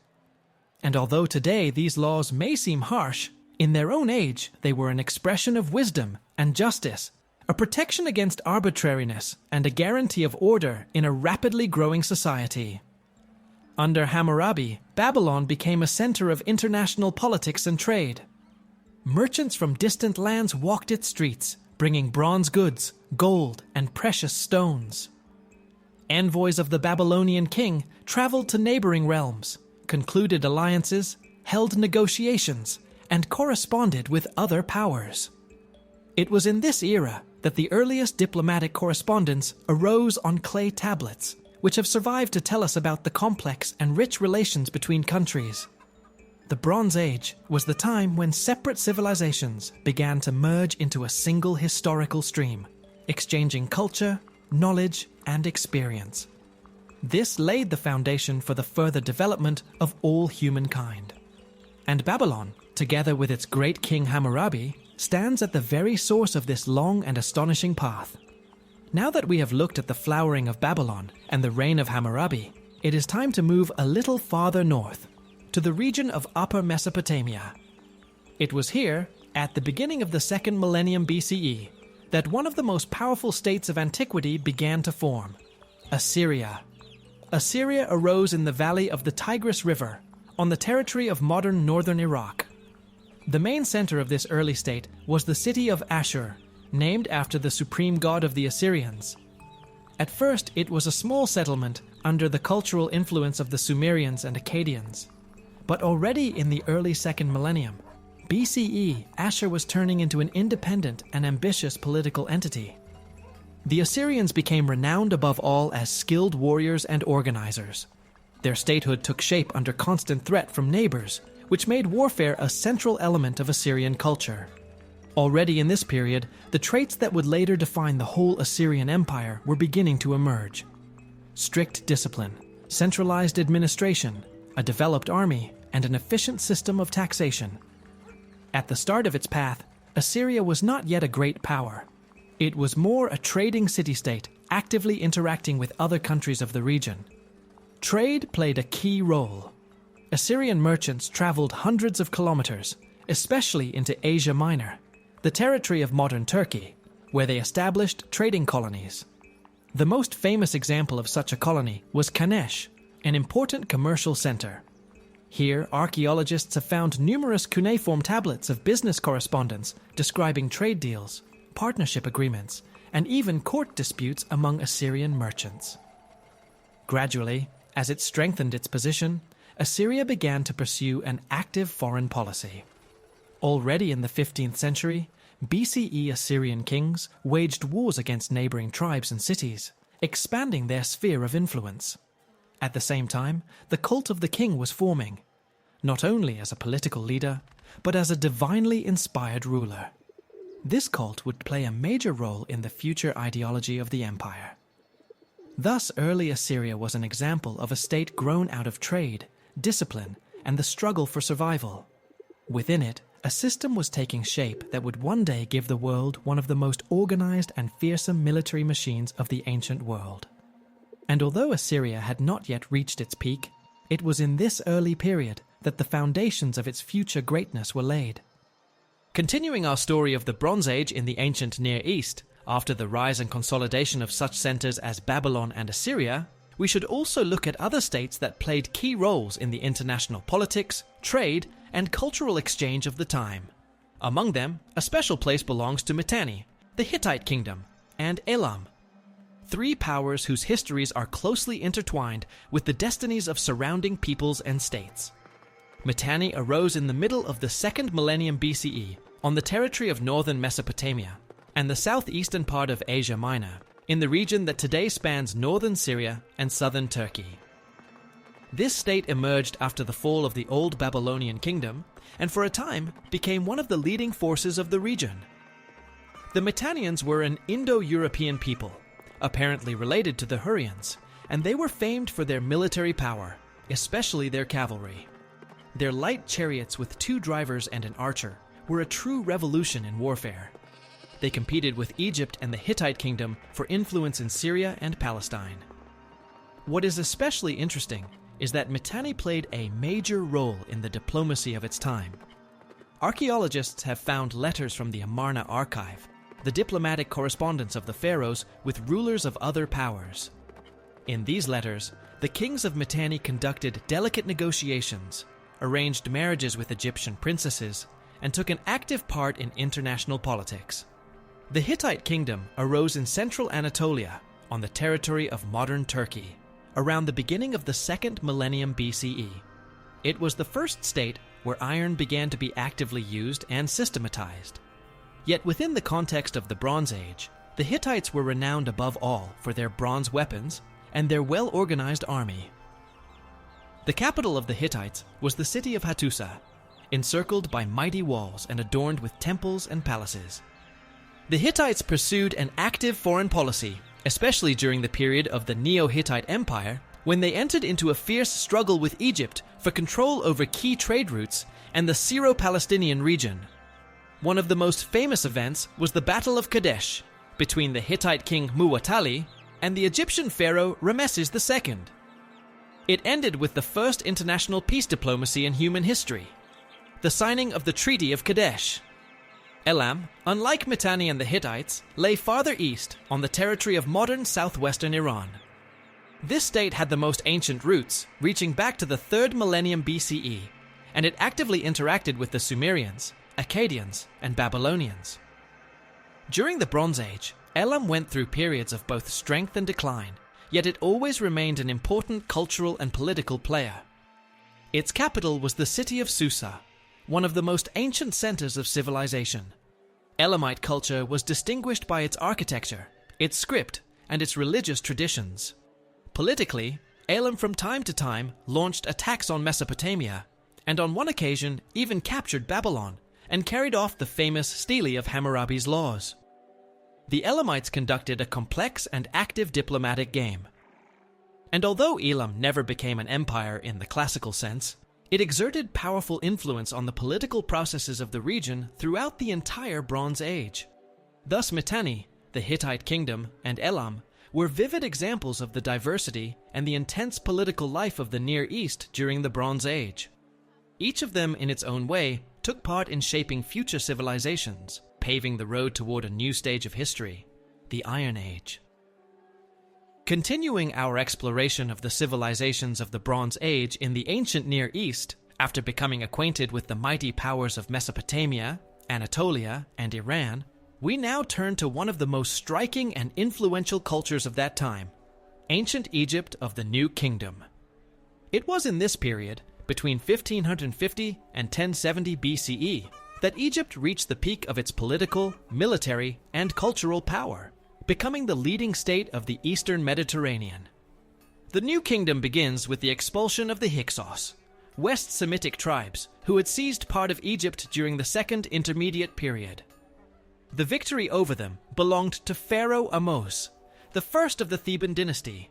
And although today these laws may seem harsh, in their own age they were an expression of wisdom and justice, a protection against arbitrariness and a guarantee of order in a rapidly growing society. Under Hammurabi, Babylon became a center of international politics and trade. Merchants from distant lands walked its streets, bringing bronze goods, gold, and precious stones. Envoys of the Babylonian king traveled to neighboring realms, concluded alliances, held negotiations, and corresponded with other powers. It was in this era that the earliest diplomatic correspondence arose on clay tablets, which have survived to tell us about the complex and rich relations between countries. The Bronze Age was the time when separate civilizations began to merge into a single historical stream, exchanging culture, knowledge, and experience. This laid the foundation for the further development of all humankind. And Babylon, together with its great king Hammurabi, stands at the very source of this long and astonishing path. Now that we have looked at the flowering of Babylon and the reign of Hammurabi, it is time to move a little farther north, to the region of Upper Mesopotamia. It was here, at the beginning of the 2nd millennium BCE, that one of the most powerful states of antiquity began to form: Assyria. Assyria arose in the valley of the Tigris River, on the territory of modern northern Iraq. The main center of this early state was the city of Ashur, named after the supreme god of the Assyrians. At first, it was a small settlement under the cultural influence of the Sumerians and Akkadians. But already in the early 2nd millennium, BCE, Ashur was turning into an independent and ambitious political entity. The Assyrians became renowned above all as skilled warriors and organizers. Their statehood took shape under constant threat from neighbors, which made warfare a central element of Assyrian culture. Already in this period, the traits that would later define the whole Assyrian Empire were beginning to emerge: strict discipline, centralized administration, a developed army, and an efficient system of taxation. At the start of its path, Assyria was not yet a great power. It was more a trading city-state, actively interacting with other countries of the region. Trade played a key role. Assyrian merchants traveled hundreds of kilometers, especially into Asia Minor, the territory of modern Turkey, where they established trading colonies. The most famous example of such a colony was Kanesh, an important commercial center. Here, archaeologists have found numerous cuneiform tablets of business correspondence describing trade deals, partnership agreements, and even court disputes among Assyrian merchants. Gradually, as it strengthened its position, Assyria began to pursue an active foreign policy. Already in the 15th century, BCE Assyrian kings waged wars against neighboring tribes and cities, expanding their sphere of influence. At the same time, the cult of the king was forming, not only as a political leader, but as a divinely inspired ruler. This cult would play a major role in the future ideology of the empire. Thus, early Assyria was an example of a state grown out of trade, discipline, and the struggle for survival. Within it, a system was taking shape that would one day give the world one of the most organized and fearsome military machines of the ancient world. And although Assyria had not yet reached its peak, it was in this early period that the foundations of its future greatness were laid. Continuing our story of the Bronze Age in the ancient Near East, after the rise and consolidation of such centers as Babylon and Assyria, we should also look at other states that played key roles in the international politics, trade, and cultural exchange of the time. Among them, a special place belongs to Mitanni, the Hittite kingdom, and Elam, three powers whose histories are closely intertwined with the destinies of surrounding peoples and states. Mitanni arose in the middle of the 2nd millennium BCE on the territory of northern Mesopotamia and the southeastern part of Asia Minor, in the region that today spans northern Syria and southern Turkey. This state emerged after the fall of the old Babylonian kingdom and for a time became one of the leading forces of the region. The Mitannians were an Indo-European people, apparently related to the Hurrians, and they were famed for their military power, especially their cavalry. Their light chariots with 2 drivers and an archer were a true revolution in warfare. They competed with Egypt and the Hittite kingdom for influence in Syria and Palestine. What is especially interesting is that Mitanni played a major role in the diplomacy of its time. Archaeologists have found letters from the Amarna archive, the diplomatic correspondence of the pharaohs with rulers of other powers. In these letters, the kings of Mitanni conducted delicate negotiations, arranged marriages with Egyptian princesses, and took an active part in international politics. The Hittite kingdom arose in central Anatolia, on the territory of modern Turkey, around the beginning of the 2nd millennium BCE. It was the first state where iron began to be actively used and systematized. Yet within the context of the Bronze Age, the Hittites were renowned above all for their bronze weapons and their well-organized army. The capital of the Hittites was the city of Hattusa, encircled by mighty walls and adorned with temples and palaces. The Hittites pursued an active foreign policy, especially during the period of the Neo-Hittite Empire, when they entered into a fierce struggle with Egypt for control over key trade routes and the Syro-Palestinian region. One of the most famous events was the Battle of Kadesh, between the Hittite king Muwatalli and the Egyptian pharaoh Rameses II. It ended with the first international peace diplomacy in human history, the signing of the Treaty of Kadesh. Elam, unlike Mitanni and the Hittites, lay farther east on the territory of modern southwestern Iran. This state had the most ancient roots, reaching back to the 3rd millennium BCE, and it actively interacted with the Sumerians, Akkadians, and Babylonians. During the Bronze Age, Elam went through periods of both strength and decline, yet it always remained an important cultural and political player. Its capital was the city of Susa, one of the most ancient centers of civilization. Elamite culture was distinguished by its architecture, its script, and its religious traditions. Politically, Elam from time to time launched attacks on Mesopotamia, and on one occasion even captured Babylon and carried off the famous Stele of Hammurabi's laws. The Elamites conducted a complex and active diplomatic game. And although Elam never became an empire in the classical sense, it exerted powerful influence on the political processes of the region throughout the entire Bronze Age. Thus Mitanni, the Hittite kingdom, and Elam were vivid examples of the diversity and the intense political life of the Near East during the Bronze Age. Each of them, in its own way, took part in shaping future civilizations, paving the road toward a new stage of history, the Iron Age. Continuing our exploration of the civilizations of the Bronze Age in the ancient Near East, after becoming acquainted with the mighty powers of Mesopotamia, Anatolia, and Iran, we now turn to one of the most striking and influential cultures of that time, ancient Egypt of the New Kingdom. It was in this period, between 1550 and 1070 BCE, that Egypt reached the peak of its political, military, and cultural power, becoming the leading state of the Eastern Mediterranean. The New Kingdom begins with the expulsion of the Hyksos, West Semitic tribes who had seized part of Egypt during the Second Intermediate Period. The victory over them belonged to Pharaoh Ahmose, the first of the Theban dynasty.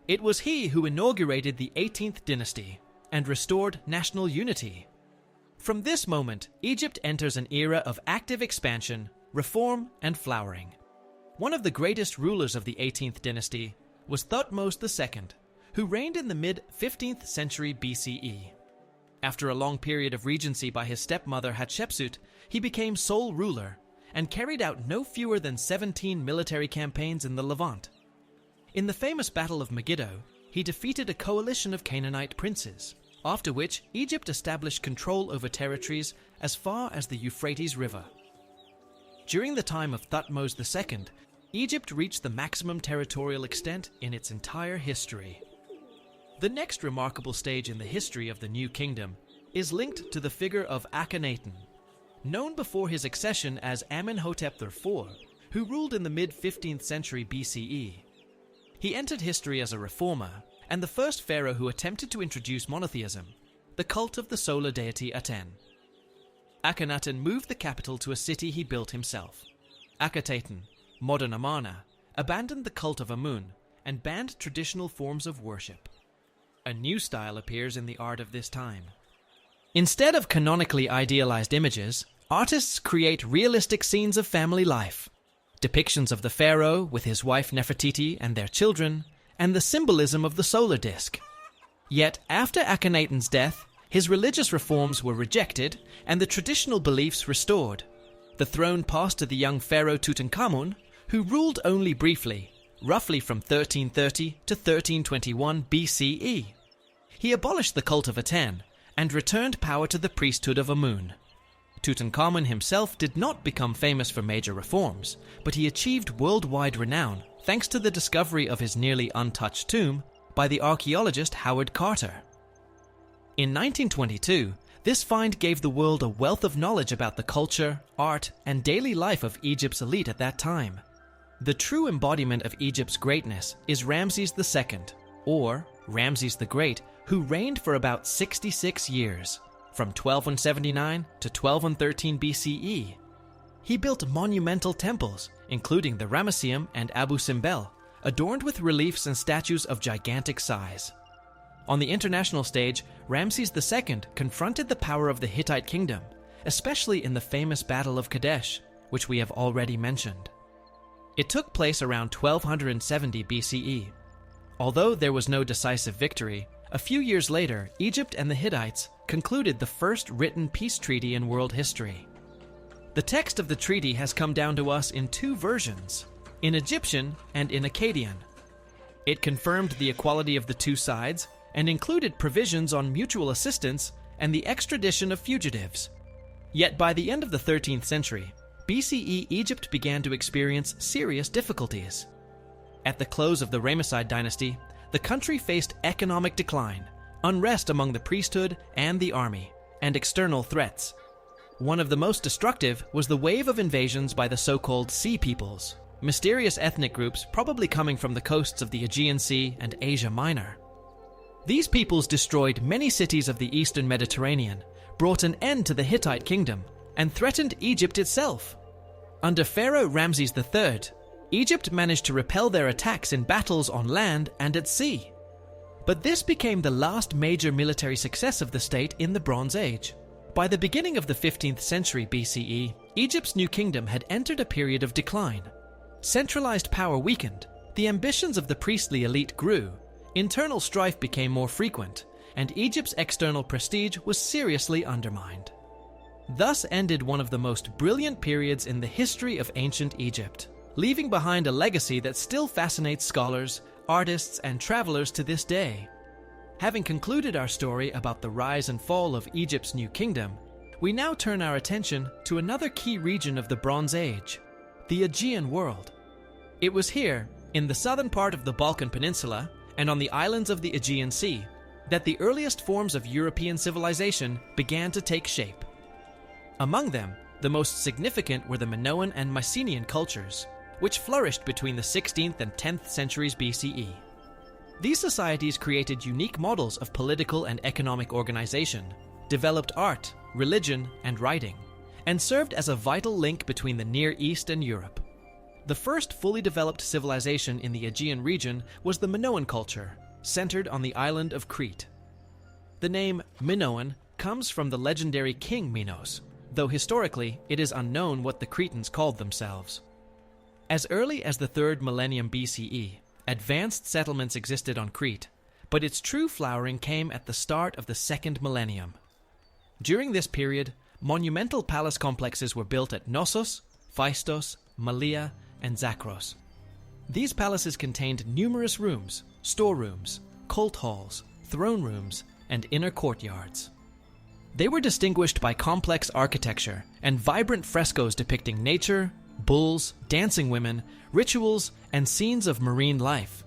It was he who inaugurated the 18th dynasty and restored national unity. From this moment, Egypt enters an era of active expansion, reform, and flowering. One of the greatest rulers of the 18th dynasty was Thutmose II, who reigned in the mid-15th century BCE. After a long period of regency by his stepmother Hatshepsut, he became sole ruler and carried out no fewer than 17 military campaigns in the Levant. In the famous Battle of Megiddo, he defeated a coalition of Canaanite princes, after which Egypt established control over territories as far as the Euphrates River. During the time of Thutmose II, Egypt reached the maximum territorial extent in its entire history. The next remarkable stage in the history of the New Kingdom is linked to the figure of Akhenaten, known before his accession as Amenhotep IV, who ruled in the mid-15th century BCE. He entered history as a reformer and the first pharaoh who attempted to introduce monotheism, the cult of the solar deity Aten. Akhenaten moved the capital to a city he built himself. Akhetaten, modern Amarna, abandoned the cult of Amun and banned traditional forms of worship. A new style appears in the art of this time. Instead of canonically idealized images, artists create realistic scenes of family life, depictions of the pharaoh with his wife Nefertiti and their children, and the symbolism of the solar disk. Yet after Akhenaten's death, his religious reforms were rejected and the traditional beliefs restored. The throne passed to the young pharaoh Tutankhamun, who ruled only briefly, roughly from 1330 to 1321 BCE. He abolished the cult of Aten and returned power to the priesthood of Amun. Tutankhamun himself did not become famous for major reforms, but he achieved worldwide renown thanks to the discovery of his nearly untouched tomb by the archaeologist Howard Carter. In 1922, this find gave the world a wealth of knowledge about the culture, art, and daily life of Egypt's elite at that time. The true embodiment of Egypt's greatness is Ramses II, or Ramses the Great, who reigned for about 66 years, from 1279 to 1213 BCE. He built monumental temples, including the Ramesseum and Abu Simbel, adorned with reliefs and statues of gigantic size. On the international stage, Ramses II confronted the power of the Hittite kingdom, especially in the famous Battle of Kadesh, which we have already mentioned. It took place around 1270 BCE. Although there was no decisive victory, a few years later, Egypt and the Hittites concluded the first written peace treaty in world history. The text of the treaty has come down to us in two versions, in Egyptian and in Akkadian. It confirmed the equality of the two sides and included provisions on mutual assistance and the extradition of fugitives. Yet by the end of the 13th century, BCE Egypt began to experience serious difficulties. At the close of the Ramesside dynasty, the country faced economic decline, unrest among the priesthood and the army, and external threats. One of the most destructive was the wave of invasions by the so-called Sea Peoples, mysterious ethnic groups probably coming from the coasts of the Aegean Sea and Asia Minor. These peoples destroyed many cities of the eastern Mediterranean, brought an end to the Hittite kingdom, and threatened Egypt itself. Under Pharaoh Ramses III, Egypt managed to repel their attacks in battles on land and at sea. But this became the last major military success of the state in the Bronze Age. By the beginning of the 15th century BCE, Egypt's new kingdom had entered a period of decline. Centralized power weakened, the ambitions of the priestly elite grew, internal strife became more frequent, and Egypt's external prestige was seriously undermined. Thus ended one of the most brilliant periods in the history of ancient Egypt, leaving behind a legacy that still fascinates scholars, artists, and travelers to this day. Having concluded our story about the rise and fall of Egypt's new kingdom, we now turn our attention to another key region of the Bronze Age, the Aegean world. It was here, in the southern part of the Balkan Peninsula and on the islands of the Aegean Sea, that the earliest forms of European civilization began to take shape. Among them, the most significant were the Minoan and Mycenaean cultures, which flourished between the 16th and 10th centuries BCE. These societies created unique models of political and economic organization, developed art, religion, and writing, and served as a vital link between the Near East and Europe. The first fully developed civilization in the Aegean region was the Minoan culture, centered on the island of Crete. The name Minoan comes from the legendary king Minos, though historically it is unknown what the Cretans called themselves. As early as the 3rd millennium BCE, advanced settlements existed on Crete, but its true flowering came at the start of the 2nd millennium. During this period, monumental palace complexes were built at Knossos, Phaistos, Malea, and Zakros. These palaces contained numerous rooms, storerooms, cult halls, throne rooms, and inner courtyards. They were distinguished by complex architecture and vibrant frescoes depicting nature, bulls, dancing women, rituals, and scenes of marine life.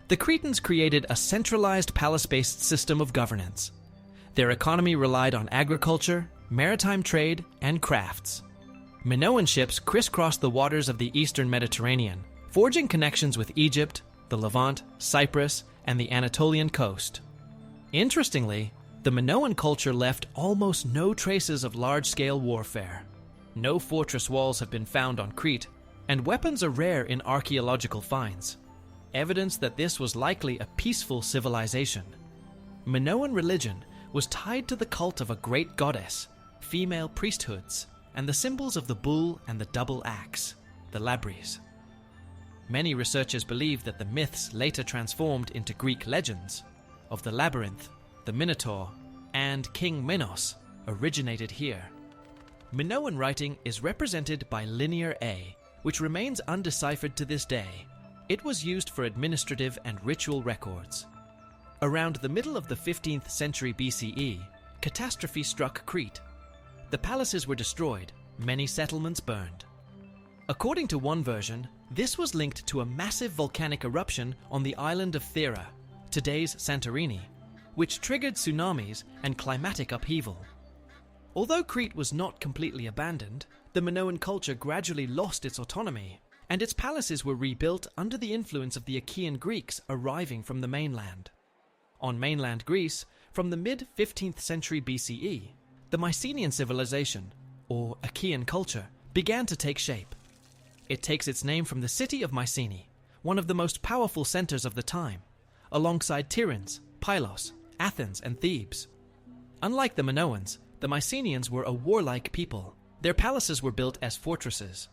The Cretans created a centralized palace-based system of governance. Their economy relied on agriculture, maritime trade, and crafts. Minoan ships crisscrossed the waters of the eastern Mediterranean, forging connections with Egypt, the Levant, Cyprus, and the Anatolian coast. Interestingly, the Minoan culture left almost no traces of large-scale warfare. No fortress walls have been found on Crete, and weapons are rare in archaeological finds, evidence that this was likely a peaceful civilization. Minoan religion was tied to the cult of a great goddess, female priesthoods, and the symbols of the bull and the double axe, the labries. Many researchers believe that the myths later transformed into Greek legends of the labyrinth, the Minotaur, and King Minos originated here. Minoan writing is represented by Linear A, which remains undeciphered to this day. It was used for administrative and ritual records. Around the middle of the 15th century BCE, catastrophe struck Crete. The palaces were destroyed, many settlements burned. According to one version, this was linked to a massive volcanic eruption on the island of Thera, today's Santorini, which triggered tsunamis and climatic upheaval. Although Crete was not completely abandoned, the Minoan culture gradually lost its autonomy, and its palaces were rebuilt under the influence of the Achaean Greeks arriving from the mainland. On mainland Greece, from the mid-15th century BCE, the Mycenaean civilization, or Achaean culture, began to take shape. It takes its name from the city of Mycenae, one of the most powerful centers of the time, alongside Tiryns, Pylos, Athens, and Thebes. Unlike the Minoans, the Mycenaeans were a warlike people. Their palaces were built as fortresses.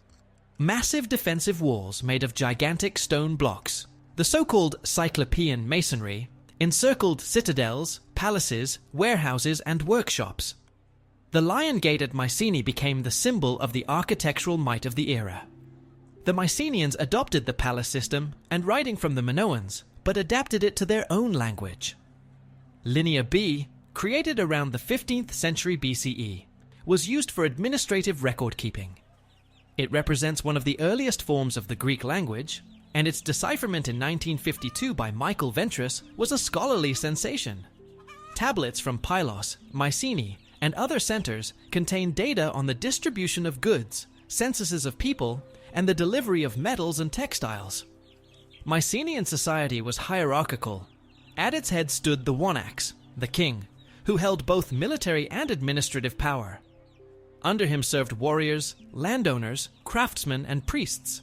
Massive defensive walls made of gigantic stone blocks, the so-called Cyclopean masonry, encircled citadels, palaces, warehouses, and workshops. The Lion Gate at Mycenae became the symbol of the architectural might of the era. The Mycenaeans adopted the palace system and writing from the Minoans, but adapted it to their own language. Linear B, created around the 15th century BCE, was used for administrative record-keeping. It represents one of the earliest forms of the Greek language, and its decipherment in 1952 by Michael Ventris was a scholarly sensation. Tablets from Pylos, Mycenae, and other centers contain data on the distribution of goods, censuses of people, and the delivery of metals and textiles. Mycenaean society was hierarchical. At its head stood the Wonax, the king, who held both military and administrative power. Under him served warriors, landowners, craftsmen, and priests.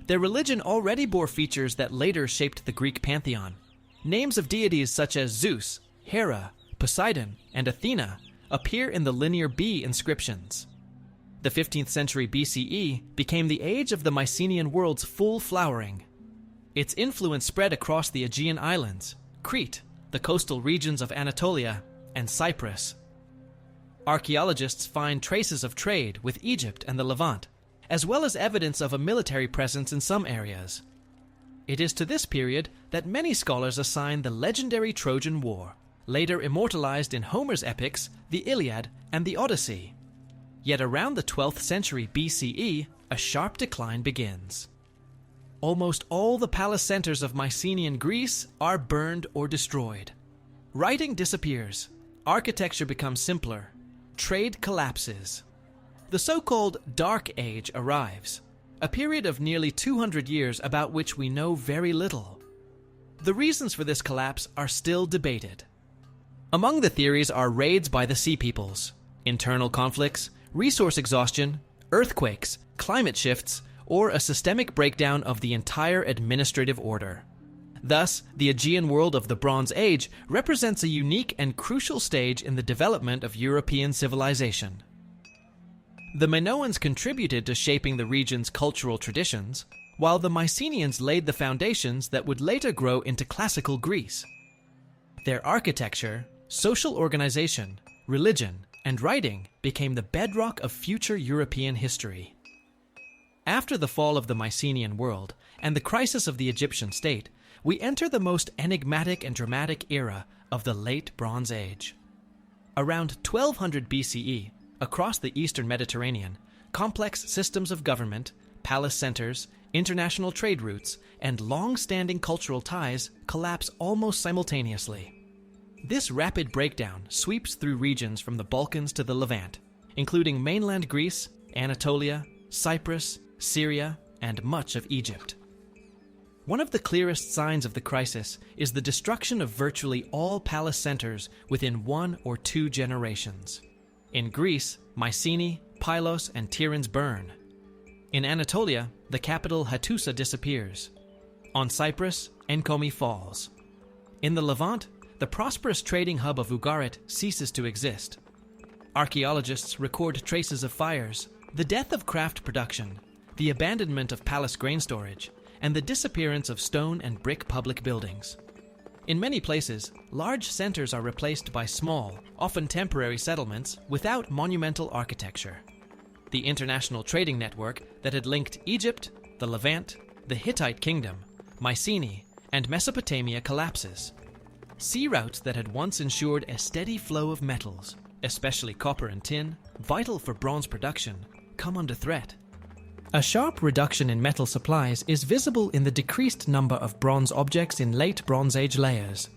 Their religion already bore features that later shaped the Greek pantheon. Names of deities such as Zeus, Hera, Poseidon, and Athena appear in the Linear B inscriptions. The 15th century BCE became the age of the Mycenaean world's full flowering. Its influence spread across the Aegean islands, Crete, the coastal regions of Anatolia, and Cyprus. Archaeologists find traces of trade with Egypt and the Levant, as well as evidence of a military presence in some areas. It is to this period that many scholars assign the legendary Trojan War, later immortalized in Homer's epics, the Iliad and the Odyssey. Yet around the 12th century BCE, a sharp decline begins. Almost all the palace centers of Mycenaean Greece are burned or destroyed. Writing disappears, architecture becomes simpler, trade collapses. The so-called Dark Age arrives, a period of nearly 200 years about which we know very little. The reasons for this collapse are still debated. Among the theories are raids by the Sea Peoples, internal conflicts, resource exhaustion, earthquakes, climate shifts, or a systemic breakdown of the entire administrative order. Thus, the Aegean world of the Bronze Age represents a unique and crucial stage in the development of European civilization. The Minoans contributed to shaping the region's cultural traditions, while the Mycenaeans laid the foundations that would later grow into classical Greece. Their architecture, social organization, religion, and writing became the bedrock of future European history. After the fall of the Mycenaean world and the crisis of the Egyptian state, we enter the most enigmatic and dramatic era of the Late Bronze Age. Around 1200 BCE, across the eastern Mediterranean, complex systems of government, palace centers, international trade routes, and long-standing cultural ties collapse almost simultaneously. This rapid breakdown sweeps through regions from the Balkans to the Levant, including mainland Greece, Anatolia, Cyprus, Syria, and much of Egypt. One of the clearest signs of the crisis is the destruction of virtually all palace centers within 1 or 2 generations. In Greece, Mycenae, Pylos, and Tiryns burn. In Anatolia, the capital Hattusa disappears. On Cyprus, Enkomi falls. In the Levant, the prosperous trading hub of Ugarit ceases to exist. Archaeologists record traces of fires, the death of craft production, the abandonment of palace grain storage, and the disappearance of stone and brick public buildings. In many places, large centers are replaced by small, often temporary settlements without monumental architecture. The international trading network that had linked Egypt, the Levant, the Hittite kingdom, Mycenae, and Mesopotamia collapses. Sea routes that had once ensured a steady flow of metals, especially copper and tin, vital for bronze production, come under threat. A sharp reduction in metal supplies is visible in the decreased number of bronze objects in late Bronze Age layers.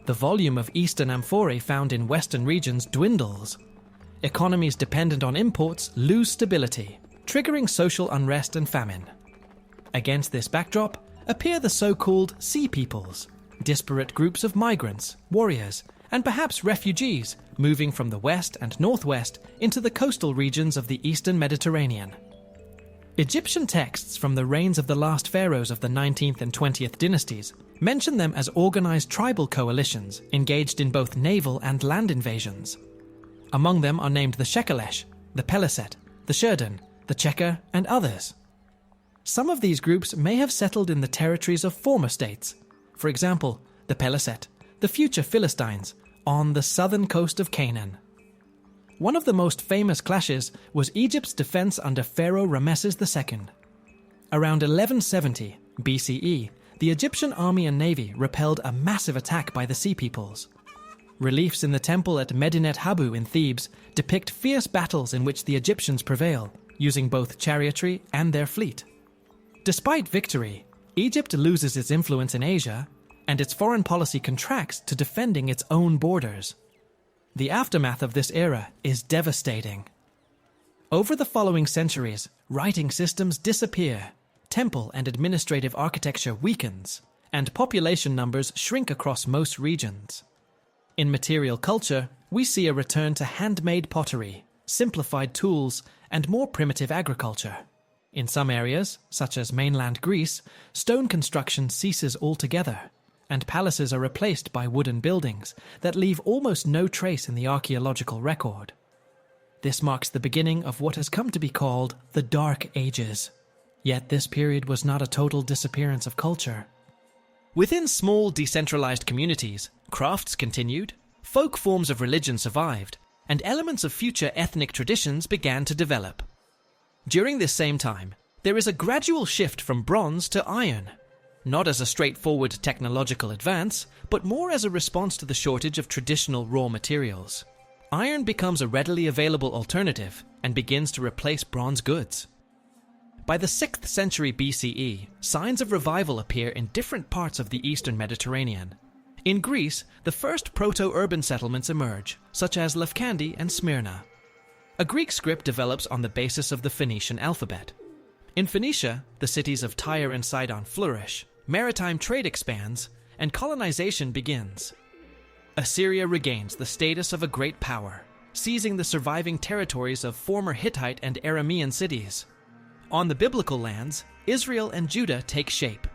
The volume of eastern amphorae found in western regions dwindles. Economies dependent on imports lose stability, triggering social unrest and famine. Against this backdrop appear the so-called Sea Peoples, disparate groups of migrants, warriors, and perhaps refugees moving from the west and northwest into the coastal regions of the eastern Mediterranean. Egyptian texts from the reigns of the last pharaohs of the 19th and 20th dynasties mention them as organized tribal coalitions engaged in both naval and land invasions. Among them are named the Shekelesh, the Peleset, the Sherdan, the Checker, and others. Some of these groups may have settled in the territories of former states. For example, the Peleset, the future Philistines, on the southern coast of Canaan. One of the most famous clashes was Egypt's defense under Pharaoh Rameses II. Around 1170 BCE, the Egyptian army and navy repelled a massive attack by the Sea Peoples. Reliefs in the temple at Medinet Habu in Thebes depict fierce battles in which the Egyptians prevail, using both chariotry and their fleet. Despite victory, Egypt loses its influence in Asia, and its foreign policy contracts to defending its own borders. The aftermath of this era is devastating. Over the following centuries, writing systems disappear, temple and administrative architecture weakens, and population numbers shrink across most regions. In material culture, we see a return to handmade pottery, simplified tools, and more primitive agriculture. In some areas, such as mainland Greece, stone construction ceases altogether, and palaces are replaced by wooden buildings that leave almost no trace in the archaeological record. This marks the beginning of what has come to be called the Dark Ages. Yet this period was not a total disappearance of culture. Within small, decentralized communities, crafts continued, folk forms of religion survived, and elements of future ethnic traditions began to develop. During this same time, there is a gradual shift from bronze to iron, not as a straightforward technological advance, but more as a response to the shortage of traditional raw materials. Iron becomes a readily available alternative and begins to replace bronze goods. By the 6th century BCE, signs of revival appear in different parts of the eastern Mediterranean. In Greece, the first proto-urban settlements emerge, such as Lefkandi and Smyrna. A Greek script develops on the basis of the Phoenician alphabet. In Phoenicia, the cities of Tyre and Sidon flourish, maritime trade expands, and colonization begins. Assyria regains the status of a great power, seizing the surviving territories of former Hittite and Aramean cities. On the biblical lands, Israel and Judah take shape.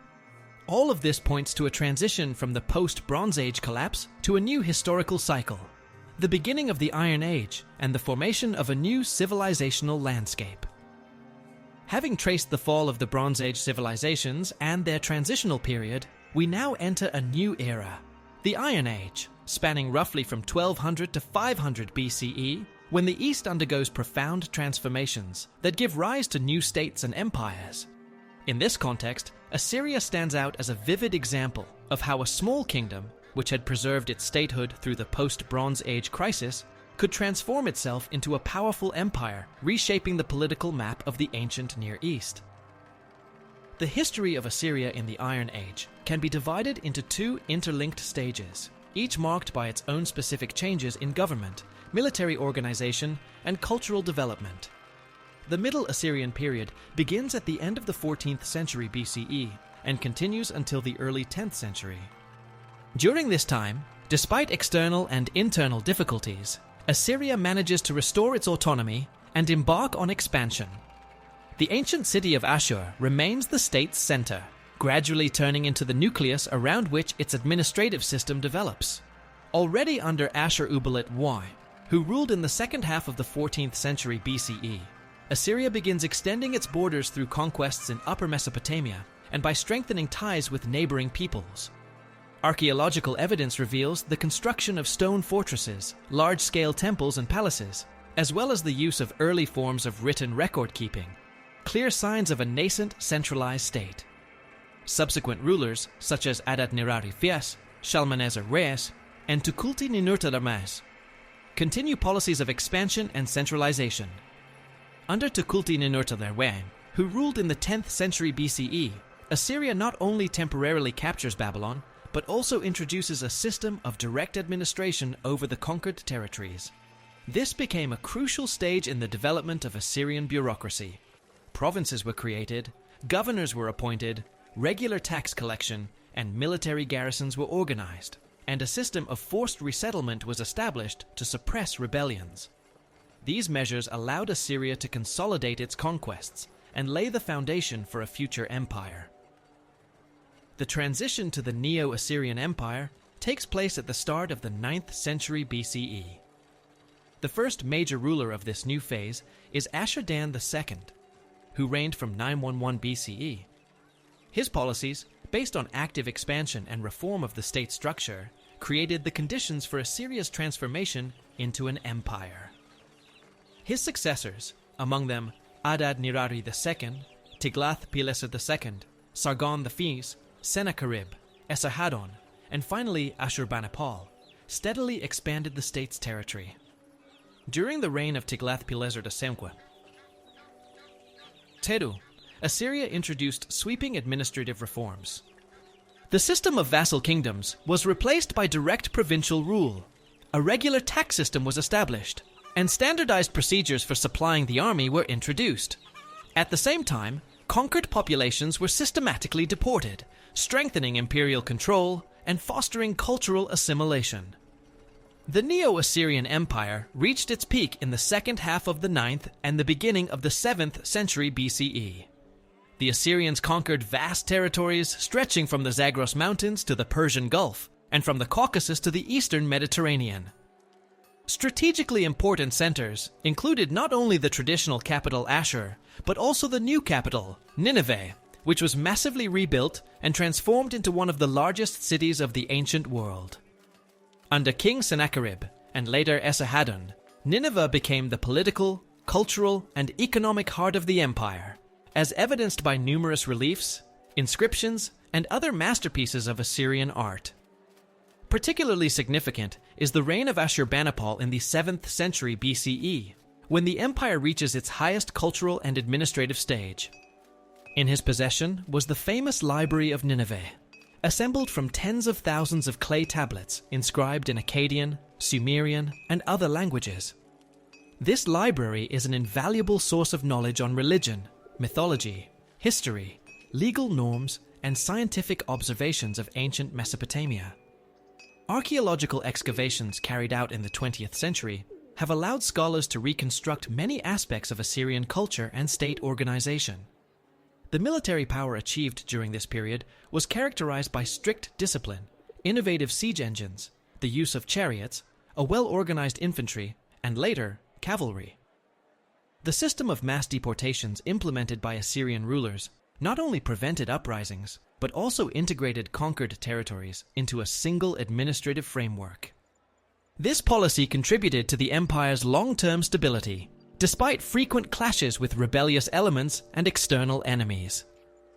All of this points to a transition from the post-Bronze Age collapse to a new historical cycle, the beginning of the Iron Age and the formation of a new civilizational landscape. Having traced the fall of the Bronze Age civilizations and their transitional period, we now enter a new era, the Iron Age, spanning roughly from 1200 to 500 BCE, when the East undergoes profound transformations that give rise to new states and empires. In this context, Assyria stands out as a vivid example of how a small kingdom, which had preserved its statehood through the post-Bronze Age crisis, could transform itself into a powerful empire, reshaping the political map of the ancient Near East. The history of Assyria in the Iron Age can be divided into two interlinked stages, each marked by its own specific changes in government, military organization, and cultural development. The Middle Assyrian period begins at the end of the 14th century BCE and continues until the early 10th century. During this time, despite external and internal difficulties, Assyria manages to restore its autonomy and embark on expansion. The ancient city of Ashur remains the state's center, gradually turning into the nucleus around which its administrative system develops. Already under Ashur-uballit I, who ruled in the second half of the 14th century BCE, Assyria begins extending its borders through conquests in Upper Mesopotamia and by strengthening ties with neighboring peoples. Archaeological evidence reveals the construction of stone fortresses, large-scale temples and palaces, as well as the use of early forms of written record-keeping, clear signs of a nascent centralized state. Subsequent rulers, such as Adad-nirari Fies, Shalmaneser Reis, and Tukulti-Ninurta-Ramses, continue policies of expansion and centralization. Under Tukulti-Ninurta-Ramses, who ruled in the 10th century BCE, Assyria not only temporarily captures Babylon, but also introduces a system of direct administration over the conquered territories. This became a crucial stage in the development of Assyrian bureaucracy. Provinces were created, governors were appointed, regular tax collection, and military garrisons were organized, and a system of forced resettlement was established to suppress rebellions. These measures allowed Assyria to consolidate its conquests and lay the foundation for a future empire. The transition to the Neo-Assyrian Empire takes place at the start of the 9th century BCE. The first major ruler of this new phase is Ashur-dan II, who reigned from 911 BCE. His policies, based on active expansion and reform of the state structure, created the conditions for Assyria's transformation into an empire. His successors, among them Adad-nirari II, Tiglath-Pileser II, Sargon V, Sennacherib, Esarhaddon, and finally Ashurbanipal, steadily expanded the state's territory. During the reign of Tiglath-Pileser II, Teru, Assyria introduced sweeping administrative reforms. The system of vassal kingdoms was replaced by direct provincial rule. A regular tax system was established, and standardized procedures for supplying the army were introduced. At the same time, conquered populations were systematically deported, strengthening imperial control and fostering cultural assimilation. The Neo-Assyrian Empire reached its peak in the second half of the 9th and the beginning of the 7th century BCE. The Assyrians conquered vast territories stretching from the Zagros Mountains to the Persian Gulf, and from the Caucasus to the eastern Mediterranean. Strategically important centers included not only the traditional capital Ashur, but also the new capital, Nineveh, which was massively rebuilt and transformed into one of the largest cities of the ancient world. Under King Sennacherib, and later Esarhaddon, Nineveh became the political, cultural, and economic heart of the empire, as evidenced by numerous reliefs, inscriptions, and other masterpieces of Assyrian art. Particularly significant is the reign of Ashurbanipal in the 7th century BCE, when the empire reaches its highest cultural and administrative stage. In his possession was the famous Library of Nineveh, assembled from tens of thousands of clay tablets inscribed in Akkadian, Sumerian, and other languages. This library is an invaluable source of knowledge on religion, mythology, history, legal norms, and scientific observations of ancient Mesopotamia. Archaeological excavations carried out in the 20th century have allowed scholars to reconstruct many aspects of Assyrian culture and state organization. The military power achieved during this period was characterized by strict discipline, innovative siege engines, the use of chariots, a well-organized infantry, and later, cavalry. The system of mass deportations implemented by Assyrian rulers not only prevented uprisings, but also integrated conquered territories into a single administrative framework. This policy contributed to the empire's long-term stability, despite frequent clashes with rebellious elements and external enemies.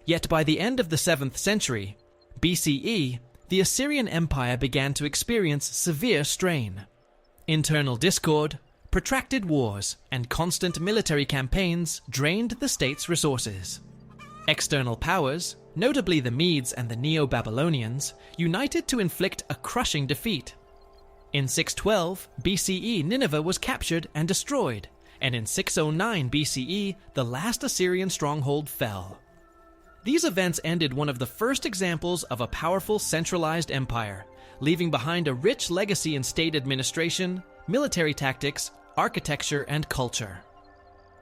Yet by the end of the 7th century, BCE, the Assyrian Empire began to experience severe strain. Internal discord, protracted wars, and constant military campaigns drained the state's resources. External powers, notably the Medes and the Neo-Babylonians, united to inflict a crushing defeat. In 612 BCE, Nineveh was captured and destroyed, and in 609 BCE, the last Assyrian stronghold fell. These events ended one of the first examples of a powerful centralized empire, leaving behind a rich legacy in state administration, military tactics, architecture, and culture.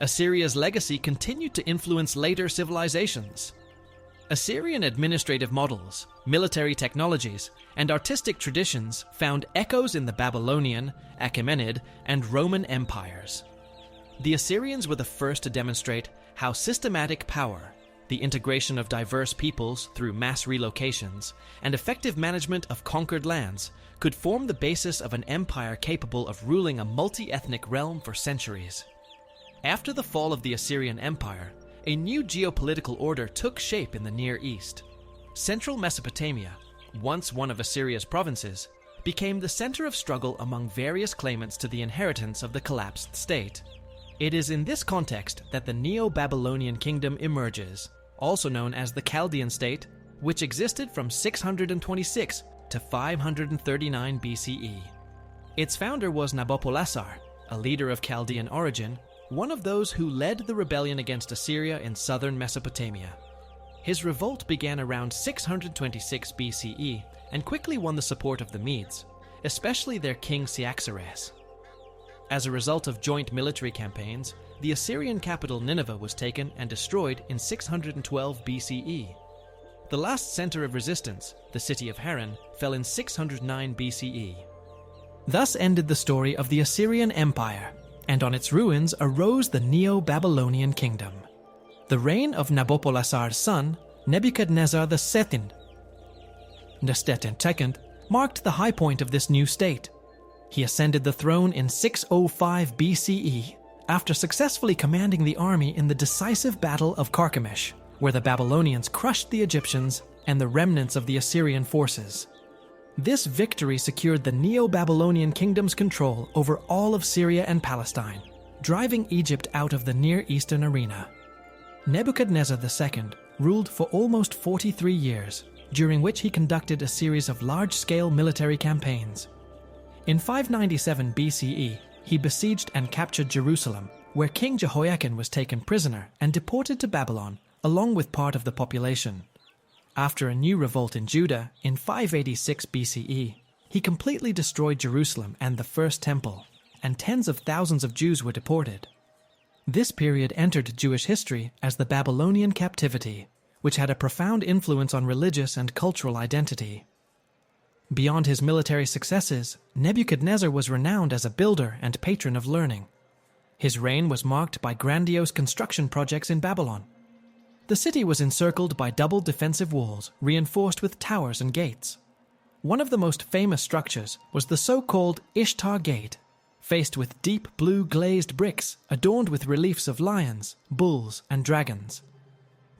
Assyria's legacy continued to influence later civilizations. Assyrian administrative models, military technologies, and artistic traditions found echoes in the Babylonian, Achaemenid, and Roman empires. The Assyrians were the first to demonstrate how systematic power, the integration of diverse peoples through mass relocations, and effective management of conquered lands could form the basis of an empire capable of ruling a multi-ethnic realm for centuries. After the fall of the Assyrian Empire, a new geopolitical order took shape in the Near East. Central Mesopotamia, once one of Assyria's provinces, became the center of struggle among various claimants to the inheritance of the collapsed state. It is in this context that the Neo-Babylonian kingdom emerges, also known as the Chaldean state, which existed from 626 to 539 BCE. Its founder was Nabopolassar, a leader of Chaldean origin, one of those who led the rebellion against Assyria in southern Mesopotamia. His revolt began around 626 BCE and quickly won the support of the Medes, especially their king Cyaxares. As a result of joint military campaigns, the Assyrian capital Nineveh was taken and destroyed in 612 BCE. The last center of resistance, the city of Harran, fell in 609 BCE. Thus ended the story of the Assyrian Empire, and on its ruins arose the Neo-Babylonian kingdom. The reign of Nabopolassar's son, Nebuchadnezzar II, marked the high point of this new state. He ascended the throne in 605 BCE after successfully commanding the army in the decisive Battle of Carchemish, where the Babylonians crushed the Egyptians and the remnants of the Assyrian forces. This victory secured the Neo-Babylonian kingdom's control over all of Syria and Palestine, driving Egypt out of the Near Eastern arena. Nebuchadnezzar II ruled for almost 43 years, during which he conducted a series of large-scale military campaigns. In 597 BCE, he besieged and captured Jerusalem, where King Jehoiakim was taken prisoner and deported to Babylon, along with part of the population. After a new revolt in Judah in 586 BCE, he completely destroyed Jerusalem and the First Temple, and tens of thousands of Jews were deported. This period entered Jewish history as the Babylonian captivity, which had a profound influence on religious and cultural identity. Beyond his military successes, Nebuchadnezzar was renowned as a builder and patron of learning. His reign was marked by grandiose construction projects in Babylon. The city was encircled by double defensive walls, reinforced with towers and gates. One of the most famous structures was the so-called Ishtar Gate, faced with deep blue glazed bricks adorned with reliefs of lions, bulls, and dragons.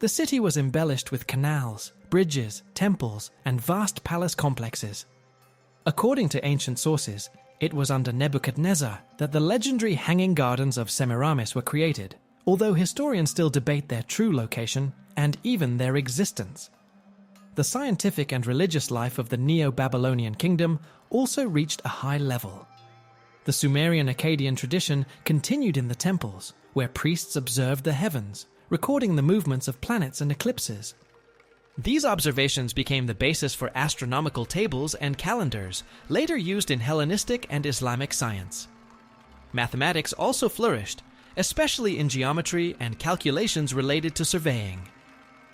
The city was embellished with canals, bridges, temples, and vast palace complexes. According to ancient sources, it was under Nebuchadnezzar that the legendary Hanging Gardens of Semiramis were created, although historians still debate their true location and even their existence. The scientific and religious life of the Neo-Babylonian kingdom also reached a high level. The Sumerian Akkadian tradition continued in the temples, where priests observed the heavens, recording the movements of planets and eclipses. These observations became the basis for astronomical tables and calendars, later used in Hellenistic and Islamic science. Mathematics also flourished, especially in geometry and calculations related to surveying.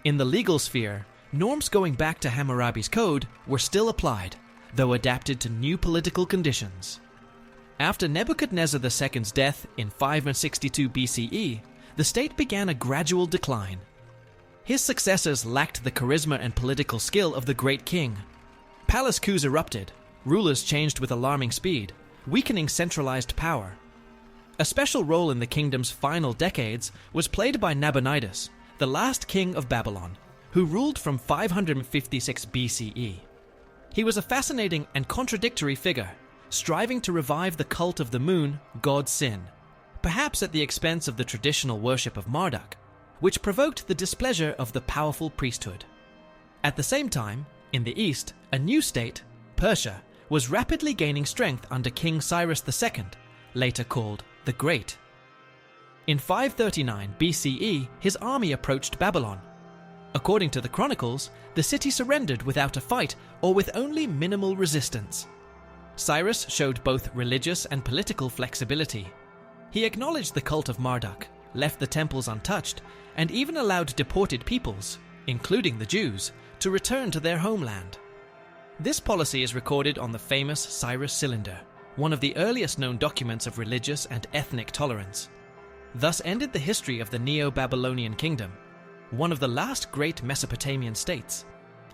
In the legal sphere, norms going back to Hammurabi's code were still applied, though adapted to new political conditions. After Nebuchadnezzar II's death in 562 BCE, the state began a gradual decline. His successors lacked the charisma and political skill of the great king. Palace coups erupted, rulers changed with alarming speed, weakening centralized power. A special role in the kingdom's final decades was played by Nabonidus, the last king of Babylon, who ruled from 556 BCE. He was a fascinating and contradictory figure, striving to revive the cult of the moon, god Sin, perhaps at the expense of the traditional worship of Marduk, which provoked the displeasure of the powerful priesthood. At the same time, in the east, a new state, Persia, was rapidly gaining strength under King Cyrus II, later called the Great. In 539 BCE, his army approached Babylon. According to the chronicles, the city surrendered without a fight or with only minimal resistance. Cyrus showed both religious and political flexibility. He acknowledged the cult of Marduk, left the temples untouched, and even allowed deported peoples, including the Jews, to return to their homeland. This policy is recorded on the famous Cyrus Cylinder, one of the earliest known documents of religious and ethnic tolerance. Thus ended the history of the Neo-Babylonian kingdom, one of the last great Mesopotamian states.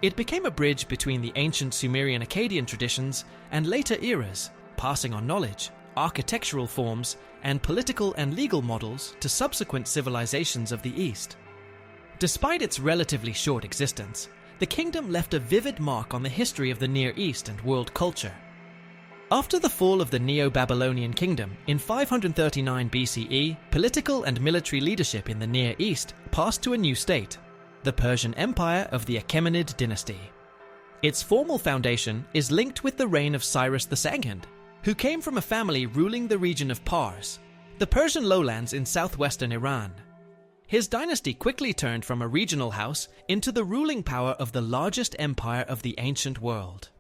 It became a bridge between the ancient Sumerian Akkadian traditions and later eras, passing on knowledge, architectural forms, and political and legal models to subsequent civilizations of the East. Despite its relatively short existence, the kingdom left a vivid mark on the history of the Near East and world culture. After the fall of the Neo-Babylonian kingdom in 539 BCE, political and military leadership in the Near East passed to a new state, the Persian Empire of the Achaemenid dynasty. Its formal foundation is linked with the reign of Cyrus II, who came from a family ruling the region of Pars, the Persian lowlands in southwestern Iran. His dynasty quickly turned from a regional house into the ruling power of the largest empire of the ancient world.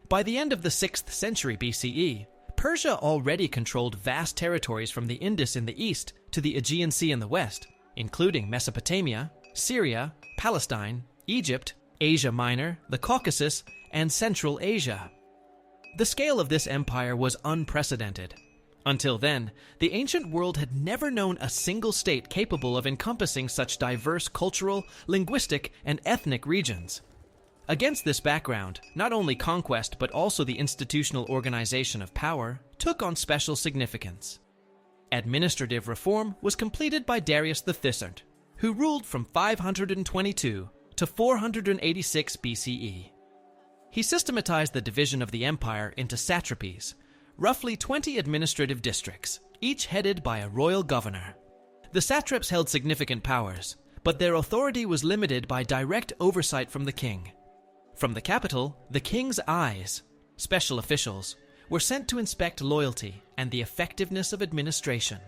By the end of the 6th century BCE, Persia already controlled vast territories from the Indus in the east to the Aegean Sea in the west, including Mesopotamia, Syria, Palestine, Egypt, Asia Minor, the Caucasus, and Central Asia. The scale of this empire was unprecedented. Until then, the ancient world had never known a single state capable of encompassing such diverse cultural, linguistic, and ethnic regions. Against this background, not only conquest but also the institutional organization of power took on special significance. Administrative reform was completed by Darius the Third, who ruled from 522 to 486 BCE. He systematized the division of the empire into satrapies, roughly 20 administrative districts, each headed by a royal governor. The satraps held significant powers, but their authority was limited by direct oversight from the king. From the capital, the king's eyes, special officials, were sent to inspect loyalty and the effectiveness of administration.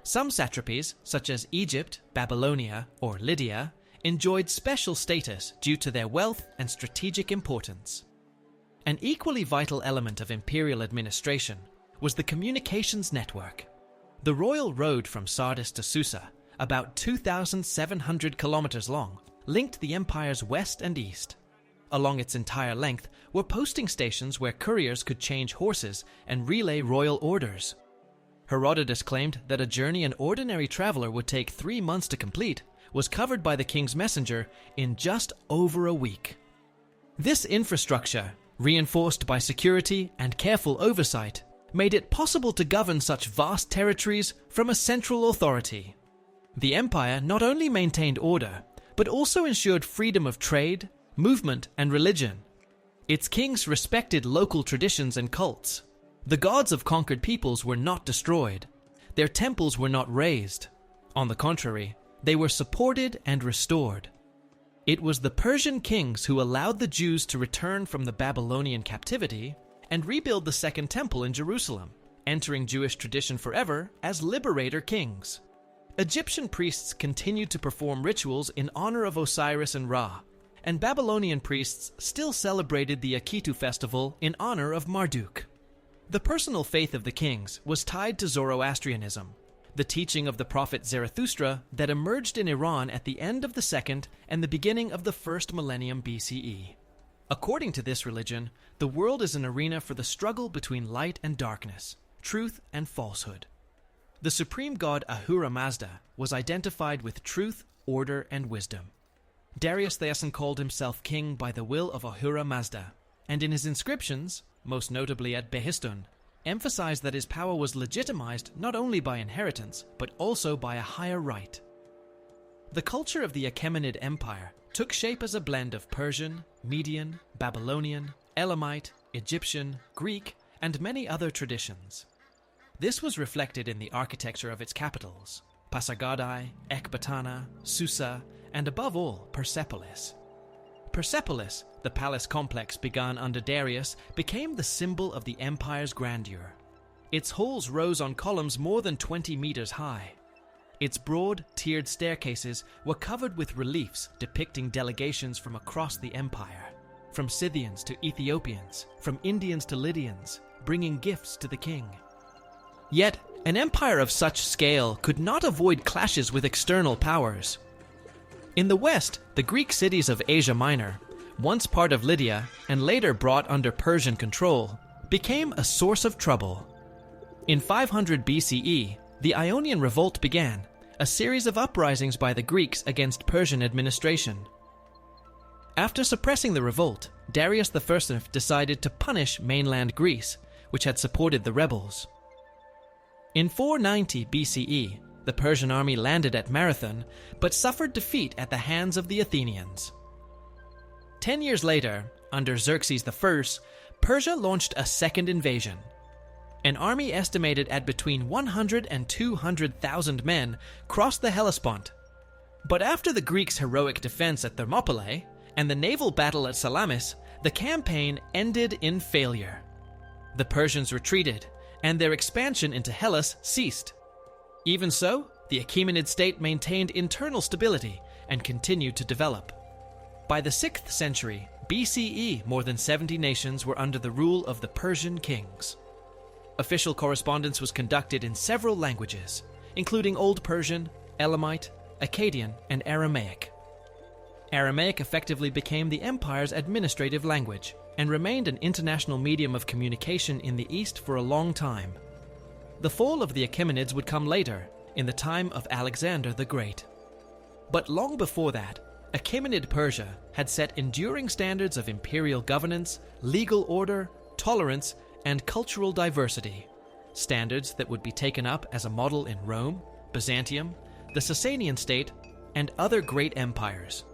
Some satrapies, such as Egypt, Babylonia, or Lydia, enjoyed special status due to their wealth and strategic importance. An equally vital element of imperial administration was the communications network. The royal road from Sardis to Susa, about 2,700 kilometers long, linked the empire's west and east. Along its entire length were posting stations where couriers could change horses and relay royal orders. Herodotus claimed that a journey an ordinary traveler would take 3 months to complete was covered by the king's messenger in just over a week. This infrastructure, reinforced by security and careful oversight, made it possible to govern such vast territories from a central authority. The empire not only maintained order, but also ensured freedom of trade, movement, and religion. Its kings respected local traditions and cults. The gods of conquered peoples were not destroyed. Their temples were not razed. On the contrary, they were supported and restored. It was the Persian kings who allowed the Jews to return from the Babylonian captivity and rebuild the Second Temple in Jerusalem, entering Jewish tradition forever as liberator kings. Egyptian priests continued to perform rituals in honor of Osiris and Ra, and Babylonian priests still celebrated the Akitu festival in honor of Marduk. The personal faith of the kings was tied to Zoroastrianism, the teaching of the prophet Zarathustra that emerged in Iran at the end of the 2nd and the beginning of the 1st millennium BCE. According to this religion, the world is an arena for the struggle between light and darkness, truth and falsehood. The supreme god Ahura Mazda was identified with truth, order, and wisdom. Darius the Second called himself king by the will of Ahura Mazda, and in his inscriptions, most notably at Behistun, emphasized that his power was legitimized not only by inheritance, but also by a higher right. The culture of the Achaemenid Empire took shape as a blend of Persian, Median, Babylonian, Elamite, Egyptian, Greek, and many other traditions. This was reflected in the architecture of its capitals, Pasargadae, Ecbatana, Susa, and above all, Persepolis. Persepolis, the palace complex begun under Darius, became the symbol of the empire's grandeur. Its halls rose on columns more than 20 meters high. Its broad, tiered staircases were covered with reliefs depicting delegations from across the empire, from Scythians to Ethiopians, from Indians to Lydians, bringing gifts to the king. Yet, an empire of such scale could not avoid clashes with external powers. In the west, the Greek cities of Asia Minor, once part of Lydia and later brought under Persian control, became a source of trouble. In 500 BCE, the Ionian Revolt began, a series of uprisings by the Greeks against Persian administration. After suppressing the revolt, Darius I decided to punish mainland Greece, which had supported the rebels. In 490 BCE, the Persian army landed at Marathon, but suffered defeat at the hands of the Athenians. 10 years later, under Xerxes I, Persia launched a second invasion. An army estimated at between 100 and 200,000 men crossed the Hellespont. But after the Greeks' heroic defense at Thermopylae and the naval battle at Salamis, the campaign ended in failure. The Persians retreated, and their expansion into Hellas ceased. Even so, the Achaemenid state maintained internal stability and continued to develop. By the 6th century BCE, more than 70 nations were under the rule of the Persian kings. Official correspondence was conducted in several languages, including Old Persian, Elamite, Akkadian, and Aramaic. Aramaic effectively became the empire's administrative language and remained an international medium of communication in the East for a long time. The fall of the Achaemenids would come later, in the time of Alexander the Great. But long before that, Achaemenid Persia had set enduring standards of imperial governance, legal order, tolerance, and cultural diversity, standards that would be taken up as a model in Rome, Byzantium, the Sasanian state, and other great empires.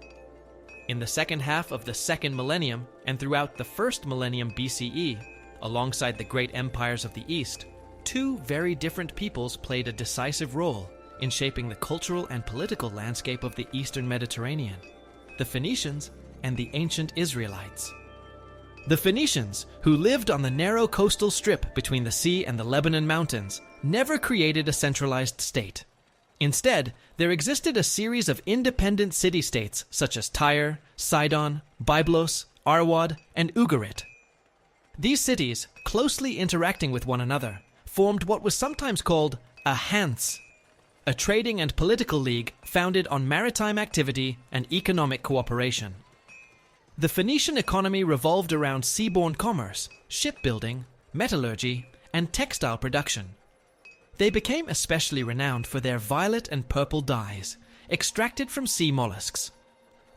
In the second half of the 2nd millennium and throughout the 1st millennium BCE, alongside the great empires of the East, two very different peoples played a decisive role in shaping the cultural and political landscape of the Eastern Mediterranean: the Phoenicians and the ancient Israelites. The Phoenicians, who lived on the narrow coastal strip between the sea and the Lebanon mountains, never created a centralized state. Instead, there existed a series of independent city-states such as Tyre, Sidon, Byblos, Arwad, and Ugarit. These cities, closely interacting with one another, formed what was sometimes called a Hanse, a trading and political league founded on maritime activity and economic cooperation. The Phoenician economy revolved around seaborne commerce, shipbuilding, metallurgy, and textile production. They became especially renowned for their violet and purple dyes, extracted from sea mollusks.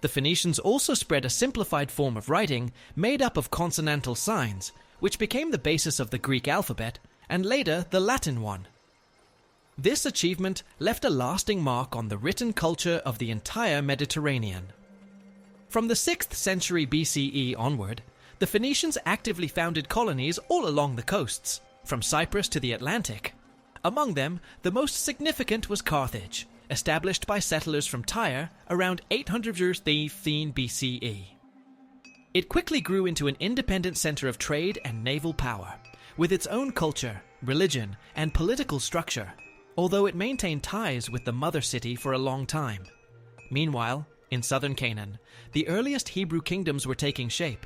The Phoenicians also spread a simplified form of writing made up of consonantal signs, which became the basis of the Greek alphabet and later the Latin one. This achievement left a lasting mark on the written culture of the entire Mediterranean. From the 6th century BCE onward, the Phoenicians actively founded colonies all along the coasts, from Cyprus to the Atlantic. Among them, the most significant was Carthage, established by settlers from Tyre around 815 BCE. It quickly grew into an independent center of trade and naval power, with its own culture, religion, and political structure, although it maintained ties with the mother city for a long time. Meanwhile, in southern Canaan, the earliest Hebrew kingdoms were taking shape.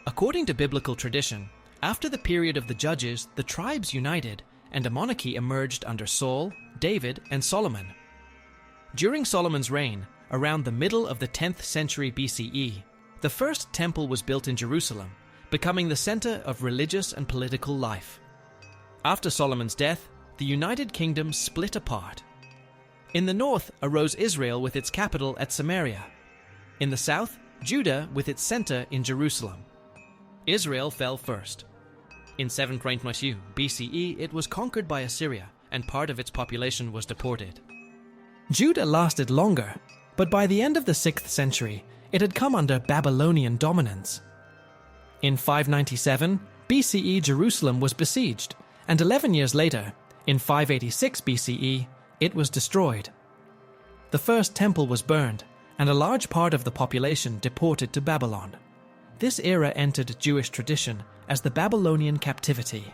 According to biblical tradition, After the period of the judges, the tribes united, and a monarchy emerged under Saul, David, and Solomon. During Solomon's reign, around the middle of the 10th century BCE, the first temple was built in Jerusalem, becoming the center of religious and political life. After Solomon's death, the United Kingdom split apart. In the north arose Israel with its capital at Samaria. In the south, Judah with its center in Jerusalem. Israel fell first. In 722 BCE, it was conquered by Assyria, and part of its population was deported. Judah lasted longer, but by the end of the 6th century, it had come under Babylonian dominance. In 597 BCE, Jerusalem was besieged, and 11 years later, in 586 BCE, it was destroyed. The first temple was burned, and a large part of the population deported to Babylon. This era entered Jewish tradition as the Babylonian captivity.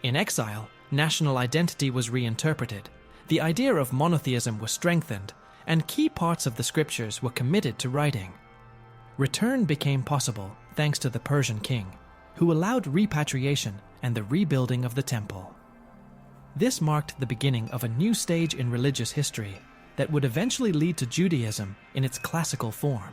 In exile, national identity was reinterpreted, the idea of monotheism was strengthened, and key parts of the scriptures were committed to writing. Return became possible thanks to the Persian king, who allowed repatriation and the rebuilding of the temple. This marked the beginning of a new stage in religious history that would eventually lead to Judaism in its classical form.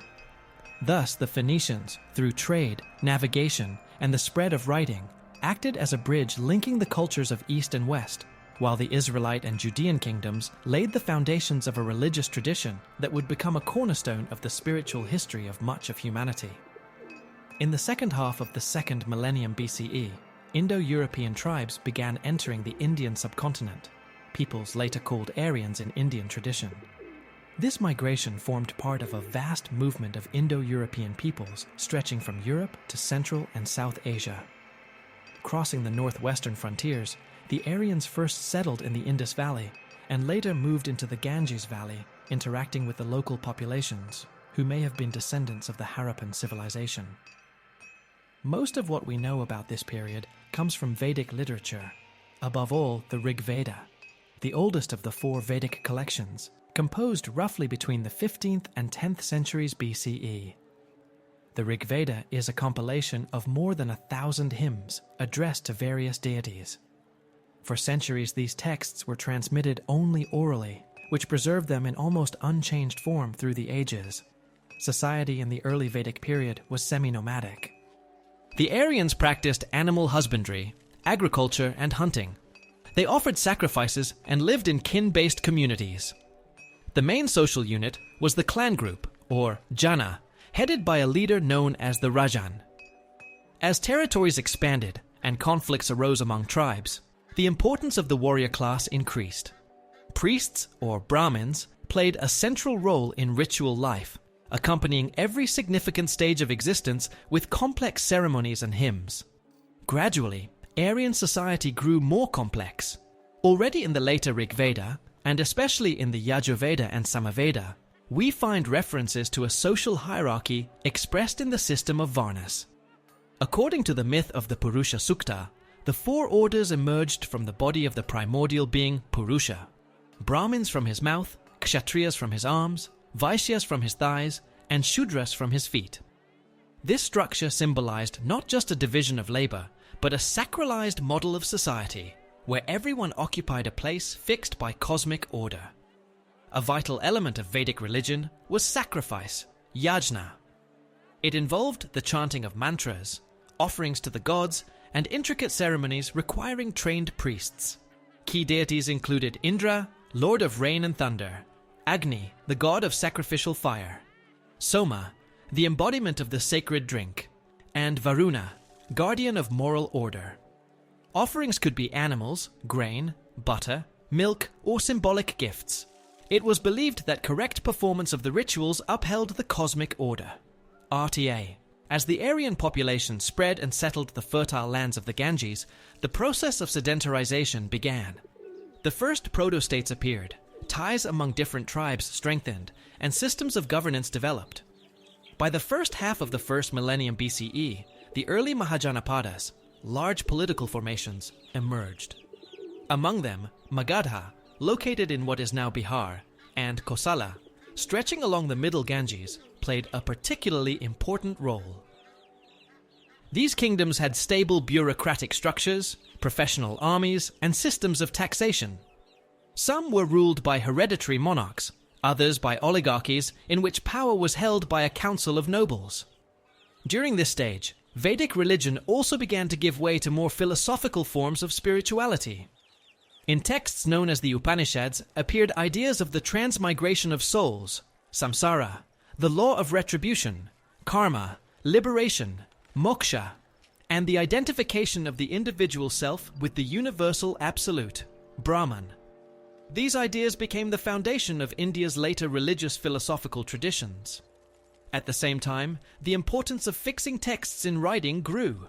Thus, the Phoenicians, through trade, navigation, and the spread of writing, acted as a bridge linking the cultures of East and West, while the Israelite and Judean kingdoms laid the foundations of a religious tradition that would become a cornerstone of the spiritual history of much of humanity. In the second half of the 2nd millennium BCE, Indo-European tribes began entering the Indian subcontinent, peoples later called Aryans in Indian tradition. This migration formed part of a vast movement of Indo-European peoples stretching from Europe to Central and South Asia. Crossing the northwestern frontiers, the Aryans first settled in the Indus Valley and later moved into the Ganges Valley, interacting with the local populations, who may have been descendants of the Harappan civilization. Most of what we know about this period comes from Vedic literature, above all the Rig Veda, the oldest of the 4 Vedic collections, composed roughly between the 15th and 10th centuries BCE. The Rig Veda is a compilation of more than 1,000 hymns addressed to various deities. For centuries, these texts were transmitted only orally, which preserved them in almost unchanged form through the ages. Society in the early Vedic period was semi-nomadic. The Aryans practiced animal husbandry, agriculture, and hunting. They offered sacrifices and lived in kin-based communities. The main social unit was the clan group, or Jana, headed by a leader known as the Rajan. As territories expanded and conflicts arose among tribes, the importance of the warrior class increased. Priests, or Brahmins, played a central role in ritual life, accompanying every significant stage of existence with complex ceremonies and hymns. Gradually, Aryan society grew more complex. Already in the later Rig Veda, and especially in the Yajurveda and Samaveda, we find references to a social hierarchy expressed in the system of Varnas. According to the myth of the Purusha Sukta, the 4 orders emerged from the body of the primordial being Purusha: Brahmins from his mouth, Kshatriyas from his arms, Vaishyas from his thighs, and Shudras from his feet. This structure symbolized not just a division of labor, but a sacralized model of society, where everyone occupied a place fixed by cosmic order. A vital element of Vedic religion was sacrifice, yajna. It involved the chanting of mantras, offerings to the gods, and intricate ceremonies requiring trained priests. Key deities included Indra, lord of rain and thunder; Agni, the god of sacrificial fire; Soma, the embodiment of the sacred drink; and Varuna, guardian of moral order. Offerings could be animals, grain, butter, milk, or symbolic gifts. It was believed that correct performance of the rituals upheld the cosmic order. RTA. As the Aryan population spread and settled the fertile lands of the Ganges, the process of sedentarization began. The first proto-states appeared, ties among different tribes strengthened, and systems of governance developed. By the first half of the 1st millennium BCE, the early Mahajanapadas, large political formations, emerged. Among them, Magadha, located in what is now Bihar, and Kosala, stretching along the middle Ganges, played a particularly important role. These kingdoms had stable bureaucratic structures, professional armies, and systems of taxation. Some were ruled by hereditary monarchs, others by oligarchies in which power was held by a council of nobles. During this stage, Vedic religion also began to give way to more philosophical forms of spirituality. In texts known as the Upanishads appeared ideas of the transmigration of souls, samsara, the law of retribution, karma, liberation, moksha, and the identification of the individual self with the universal absolute, Brahman. These ideas became the foundation of India's later religious philosophical traditions. At the same time, the importance of fixing texts in writing grew.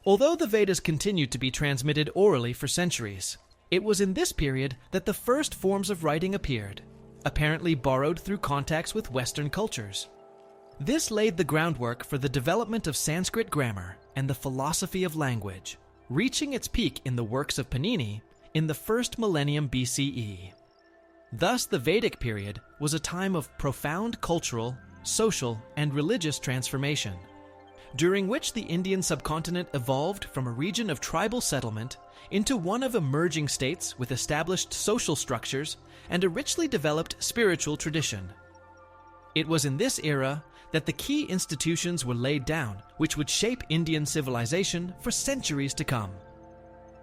Although the Vedas continued to be transmitted orally for centuries, it was in this period that the first forms of writing appeared, apparently borrowed through contacts with Western cultures. This laid the groundwork for the development of Sanskrit grammar and the philosophy of language, reaching its peak in the works of Panini in the first millennium BCE. Thus, the Vedic period was a time of profound cultural, social, and religious transformation, during which the Indian subcontinent evolved from a region of tribal settlement into one of emerging states with established social structures and a richly developed spiritual tradition. It was in this era that the key institutions were laid down which would shape Indian civilization for centuries to come.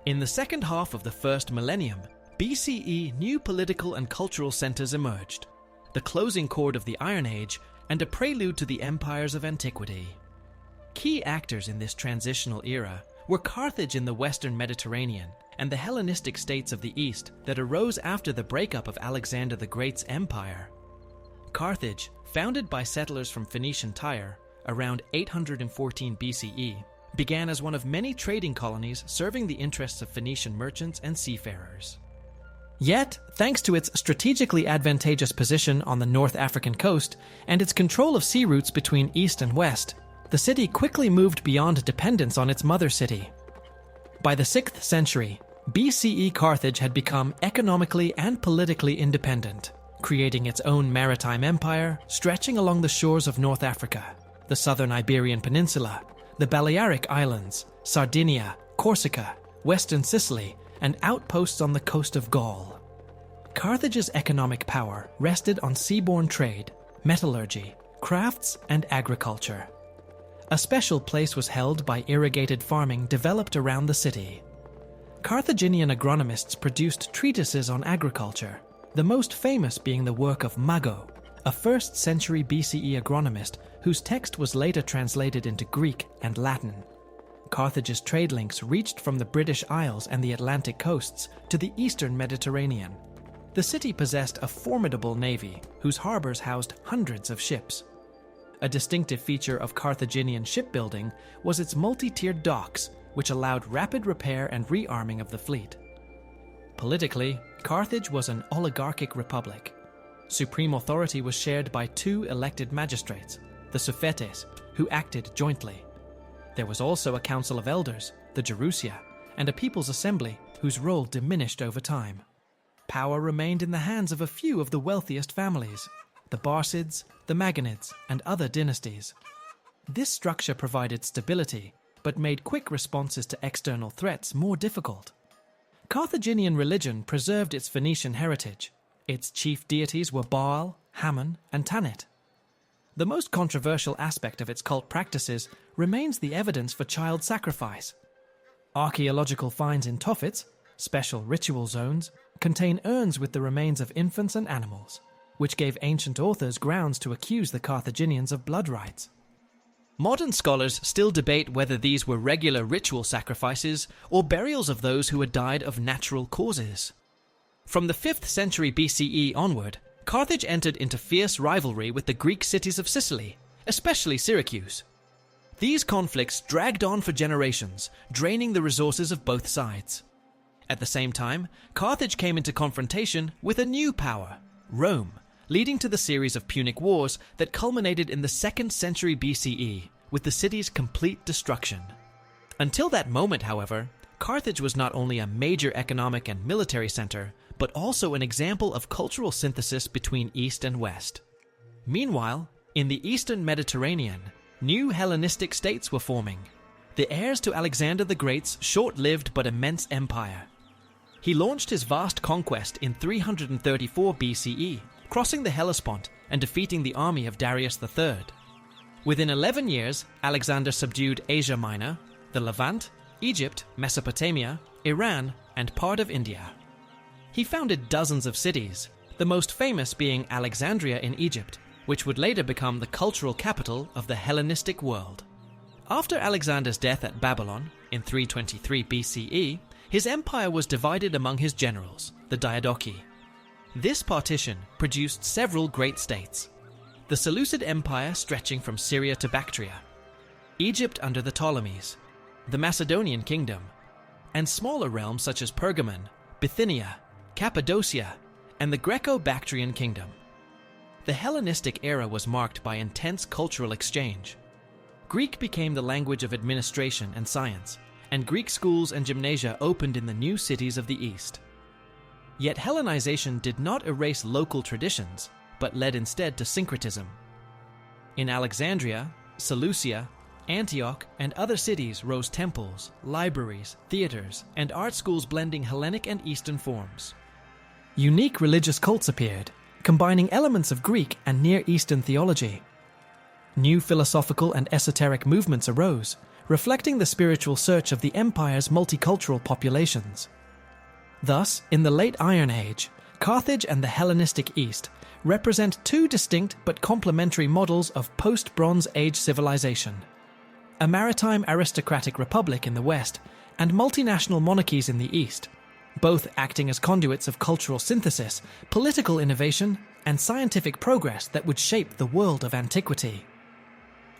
In the second half of the first millennium, BCE, new political and cultural centers emerged, the closing chord of the Iron Age and a prelude to the empires of antiquity. Key actors in this transitional era were Carthage in the western Mediterranean and the Hellenistic states of the east that arose after the breakup of Alexander the Great's empire. Carthage, founded by settlers from Phoenician Tyre around 814 BCE, began as one of many trading colonies serving the interests of Phoenician merchants and seafarers. Yet, thanks to its strategically advantageous position on the North African coast and its control of sea routes between east and west, the city quickly moved beyond dependence on its mother city. By the 6th century, BCE Carthage had become economically and politically independent, creating its own maritime empire stretching along the shores of North Africa, the southern Iberian Peninsula, the Balearic Islands, Sardinia, Corsica, western Sicily, and outposts on the coast of Gaul. Carthage's economic power rested on seaborne trade, metallurgy, crafts, and agriculture. A special place was held by irrigated farming developed around the city. Carthaginian agronomists produced treatises on agriculture, the most famous being the work of Mago, a 1st century BCE agronomist whose text was later translated into Greek and Latin. Carthage's trade links reached from the British Isles and the Atlantic coasts to the eastern Mediterranean. The city possessed a formidable navy whose harbors housed hundreds of ships. A distinctive feature of Carthaginian shipbuilding was its multi-tiered docks, which allowed rapid repair and rearming of the fleet. Politically, Carthage was an oligarchic republic. Supreme authority was shared by 2 elected magistrates, the Sufetes, who acted jointly. There was also a council of elders, the Gerousia, and a people's assembly whose role diminished over time. Power remained in the hands of a few of the wealthiest families, the Barcids, the Magonids, and other dynasties. This structure provided stability, but made quick responses to external threats more difficult. Carthaginian religion preserved its Phoenician heritage. Its chief deities were Baal, Hammon, and Tanit. The most controversial aspect of its cult practices remains the evidence for child sacrifice. Archaeological finds in Tophets, special ritual zones, contain urns with the remains of infants and animals, which gave ancient authors grounds to accuse the Carthaginians of blood rites. Modern scholars still debate whether these were regular ritual sacrifices or burials of those who had died of natural causes. From the 5th century BCE onward, Carthage entered into fierce rivalry with the Greek cities of Sicily, especially Syracuse. These conflicts dragged on for generations, draining the resources of both sides. At the same time, Carthage came into confrontation with a new power, Rome, leading to the series of Punic Wars that culminated in the 2nd century BCE, with the city's complete destruction. Until that moment, however, Carthage was not only a major economic and military center, but also an example of cultural synthesis between East and West. Meanwhile, in the eastern Mediterranean, new Hellenistic states were forming. the heirs to Alexander the Great's short-lived but immense empire. He launched his vast conquest in 334 BCE, crossing the Hellespont and defeating the army of Darius III. Within 11 years, Alexander subdued Asia Minor, the Levant, Egypt, Mesopotamia, Iran, and part of India. He founded dozens of cities, the most famous being Alexandria in Egypt, which would later become the cultural capital of the Hellenistic world. After Alexander's death at Babylon in 323 BCE, his empire was divided among his generals, the Diadochi. This partition produced several great states: the Seleucid Empire stretching from Syria to Bactria, Egypt under the Ptolemies, the Macedonian Kingdom, and smaller realms such as Pergamon, Bithynia, Cappadocia, and the Greco-Bactrian Kingdom. The Hellenistic era was marked by intense cultural exchange. Greek became the language of administration and science, and Greek schools and gymnasia opened in the new cities of the East. Yet Hellenization did not erase local traditions, but led instead to syncretism. In Alexandria, Seleucia, Antioch, and other cities rose temples, libraries, theaters, and art schools blending Hellenic and Eastern forms. Unique religious cults appeared, combining elements of Greek and Near Eastern theology. New philosophical and esoteric movements arose, reflecting the spiritual search of the empire's multicultural populations. Thus, in the late Iron Age, Carthage and the Hellenistic East represent two distinct but complementary models of post-Bronze Age civilization: a maritime aristocratic republic in the West and multinational monarchies in the East, both acting as conduits of cultural synthesis, political innovation, and scientific progress that would shape the world of antiquity.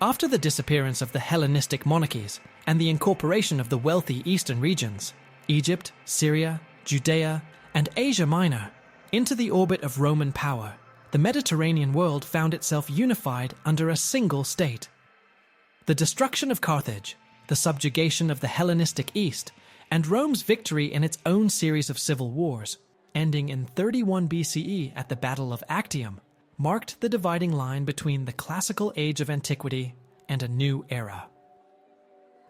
After the disappearance of the Hellenistic monarchies and the incorporation of the wealthy eastern regions, Egypt, Syria, Judea, and Asia Minor, into the orbit of Roman power, the Mediterranean world found itself unified under a single state. The destruction of Carthage, the subjugation of the Hellenistic East, and Rome's victory in its own series of civil wars, ending in 31 BCE at the Battle of Actium, marked the dividing line between the classical age of antiquity and a new era.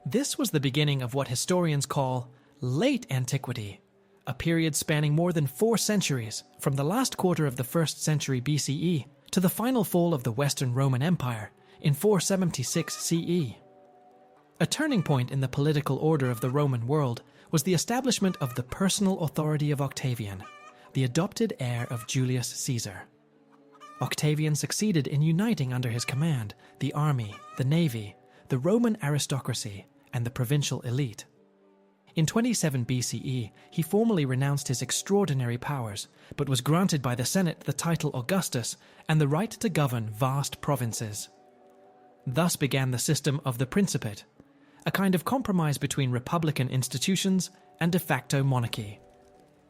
This was the beginning of what historians call late antiquity, a period spanning more than 4 centuries, from the last quarter of the 1st century BCE to the final fall of the Western Roman Empire in 476 CE. A turning point in the political order of the Roman world was the establishment of the personal authority of Octavian, the adopted heir of Julius Caesar. Octavian succeeded in uniting under his command the army, the navy, the Roman aristocracy, and the provincial elite. In 27 BCE, he formally renounced his extraordinary powers, but was granted by the Senate the title Augustus and the right to govern vast provinces. Thus began the system of the Principate, a kind of compromise between republican institutions and de facto monarchy.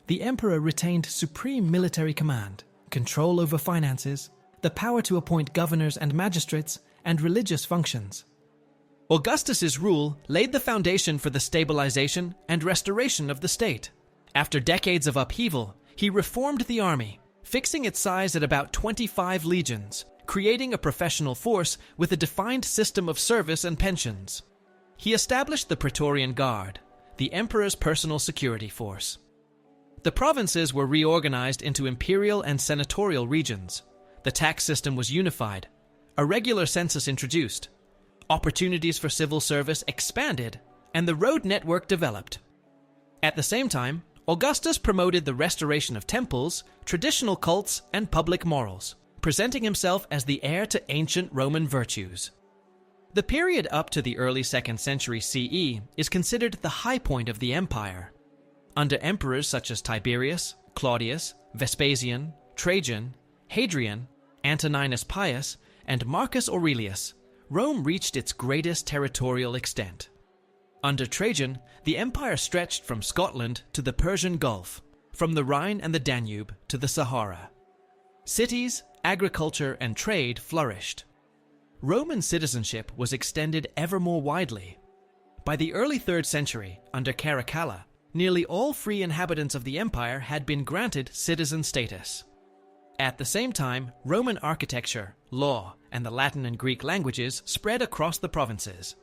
The emperor retained supreme military command, control over finances, the power to appoint governors and magistrates, and religious functions. Augustus's rule laid the foundation for the stabilization and restoration of the state. After decades of upheaval, he reformed the army, fixing its size at about 25 legions, creating a professional force with a defined system of service and pensions. He established the Praetorian Guard, the emperor's personal security force. The provinces were reorganized into imperial and senatorial regions. The tax system was unified, a regular census introduced, opportunities for civil service expanded, and the road network developed. At the same time, Augustus promoted the restoration of temples, traditional cults, and public morals, presenting himself as the heir to ancient Roman virtues. The period up to the early 2nd century CE is considered the high point of the empire. Under emperors such as Tiberius, Claudius, Vespasian, Trajan, Hadrian, Antoninus Pius, and Marcus Aurelius, Rome reached its greatest territorial extent. Under Trajan, the empire stretched from Scotland to the Persian Gulf, from the Rhine and the Danube to the Sahara. Cities, agriculture, and trade flourished. Roman citizenship was extended ever more widely. By the early 3rd century, under Caracalla, nearly all free inhabitants of the empire had been granted citizen status. At the same time, Roman architecture, law, and the Latin and Greek languages spread across the provinces.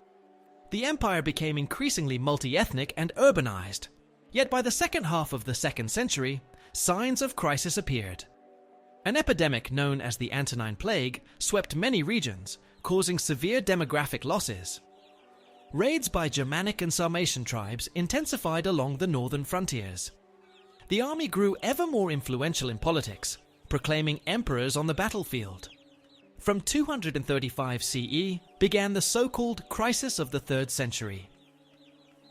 The empire became increasingly multi-ethnic and urbanized. Yet by the second half of the 2nd century, signs of crisis appeared. An epidemic known as the Antonine Plague swept many regions, causing severe demographic losses. Raids by Germanic and Sarmatian tribes intensified along the northern frontiers. The army grew ever more influential in politics, proclaiming emperors on the battlefield. From 235 CE began the so-called crisis of the 3rd century.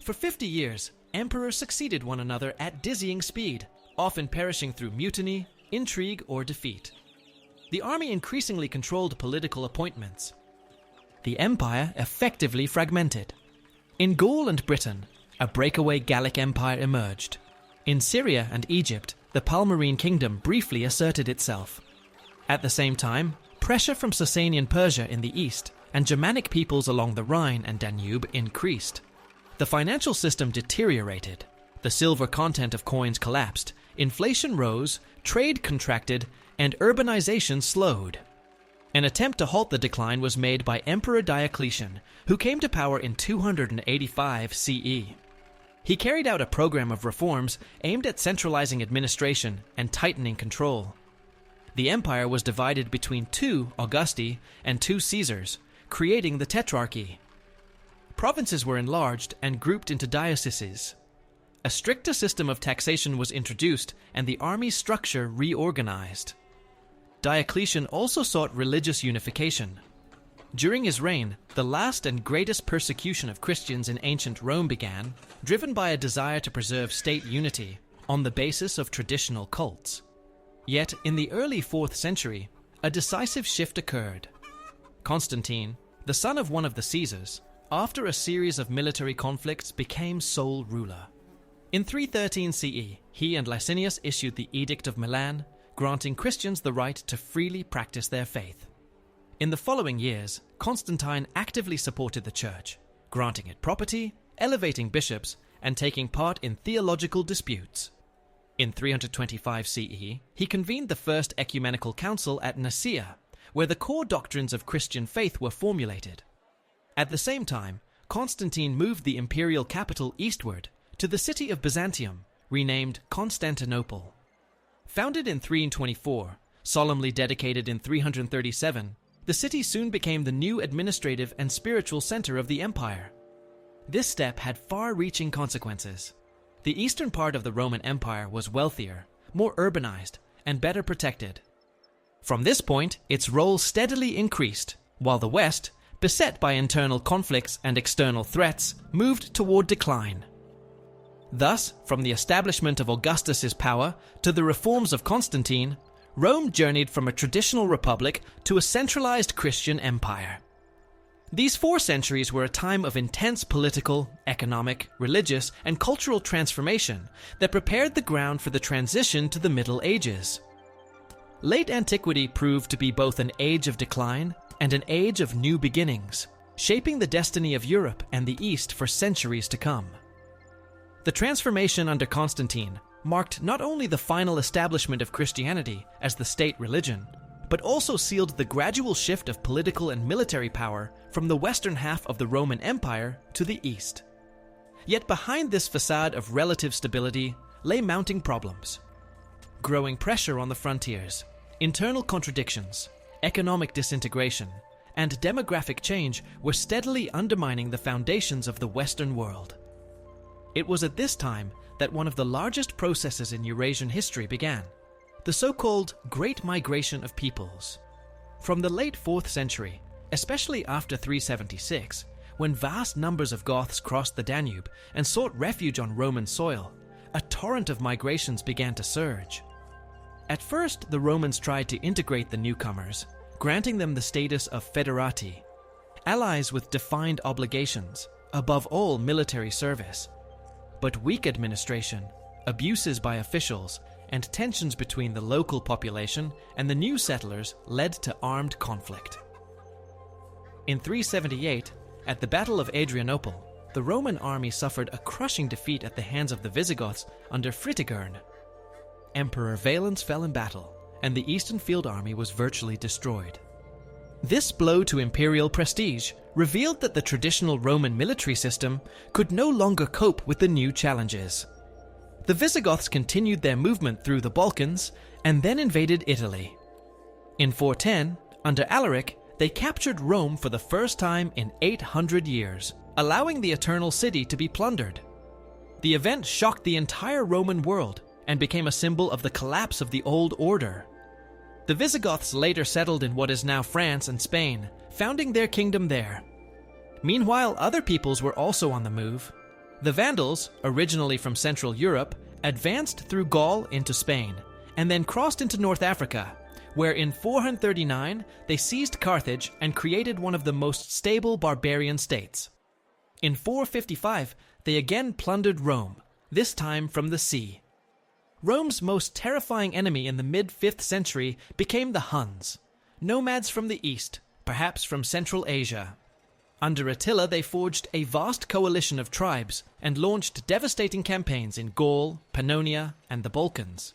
For 50 years, emperors succeeded one another at dizzying speed, often perishing through mutiny, intrigue, or defeat. The army increasingly controlled political appointments. The empire effectively fragmented. In Gaul and Britain, a breakaway Gallic empire emerged. In Syria and Egypt, the Palmyrene kingdom briefly asserted itself. At the same time, pressure from Sasanian Persia in the east and Germanic peoples along the Rhine and Danube increased. The financial system deteriorated. The silver content of coins collapsed, inflation rose, trade contracted, and urbanization slowed. An attempt to halt the decline was made by Emperor Diocletian, who came to power in 285 CE. He carried out a program of reforms aimed at centralizing administration and tightening control. The empire was divided between 2 Augusti and 2 Caesars, creating the Tetrarchy. Provinces were enlarged and grouped into dioceses. A stricter system of taxation was introduced and the army structure reorganized. Diocletian also sought religious unification. During his reign, the last and greatest persecution of Christians in ancient Rome began, driven by a desire to preserve state unity on the basis of traditional cults. Yet, in the early 4th century, a decisive shift occurred. Constantine, the son of one of the Caesars, after a series of military conflicts became sole ruler. In 313 CE, he and Licinius issued the Edict of Milan, granting Christians the right to freely practice their faith. In the following years, Constantine actively supported the church, granting it property, elevating bishops, and taking part in theological disputes. In 325 CE, he convened the First Ecumenical Council at Nicaea, where the core doctrines of Christian faith were formulated. At the same time, Constantine moved the imperial capital eastward to the city of Byzantium, renamed Constantinople. Founded in 324, solemnly dedicated in 337, the city soon became the new administrative and spiritual center of the empire. This step had far-reaching consequences. The eastern part of the Roman Empire was wealthier, more urbanized, and better protected. From this point, its role steadily increased, while the west, beset by internal conflicts and external threats, moved toward decline. Thus, from the establishment of Augustus's power to the reforms of Constantine, Rome journeyed from a traditional republic to a centralized Christian empire. These 4 centuries were a time of intense political, economic, religious, and cultural transformation that prepared the ground for the transition to the Middle Ages. Late antiquity proved to be both an age of decline and an age of new beginnings, shaping the destiny of Europe and the East for centuries to come. The transformation under Constantine marked not only the final establishment of Christianity as the state religion, but also sealed the gradual shift of political and military power from the western half of the Roman Empire to the east. Yet behind this facade of relative stability lay mounting problems. Growing pressure on the frontiers, internal contradictions, economic disintegration, and demographic change were steadily undermining the foundations of the Western world. It was at this time that one of the largest processes in Eurasian history began, the so-called Great Migration of Peoples. From the late 4th century, especially after 376, when vast numbers of Goths crossed the Danube and sought refuge on Roman soil, a torrent of migrations began to surge. At first, the Romans tried to integrate the newcomers, granting them the status of foederati, allies with defined obligations, above all military service. But weak administration, abuses by officials, and tensions between the local population and the new settlers led to armed conflict. In 378, at the Battle of Adrianople, the Roman army suffered a crushing defeat at the hands of the Visigoths under Fritigern. Emperor Valens fell in battle, and the Eastern Field Army was virtually destroyed. This blow to imperial prestige revealed that the traditional Roman military system could no longer cope with the new challenges. The Visigoths continued their movement through the Balkans and then invaded Italy. In 410, under Alaric, they captured Rome for the first time in 800 years, allowing the Eternal City to be plundered. The event shocked the entire Roman world and became a symbol of the collapse of the old order. The Visigoths later settled in what is now France and Spain, founding their kingdom there. Meanwhile, other peoples were also on the move. The Vandals, originally from Central Europe, advanced through Gaul into Spain, and then crossed into North Africa, where in 439 they seized Carthage and created one of the most stable barbarian states. In 455, they again plundered Rome, this time from the sea. Rome's most terrifying enemy in the mid-5th century became the Huns, nomads from the east, perhaps from Central Asia. Under Attila, they forged a vast coalition of tribes and launched devastating campaigns in Gaul, Pannonia, and the Balkans.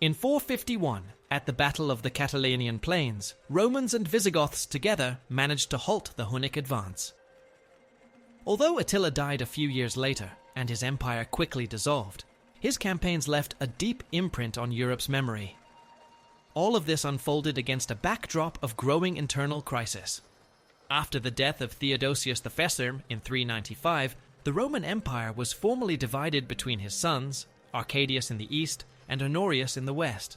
In 451, at the Battle of the Catalaunian Plains, Romans and Visigoths together managed to halt the Hunnic advance. Although Attila died a few years later and his empire quickly dissolved, his campaigns left a deep imprint on Europe's memory. All of this unfolded against a backdrop of growing internal crisis. After the death of Theodosius the Fesser in 395, the Roman Empire was formally divided between his sons, Arcadius in the east and Honorius in the west.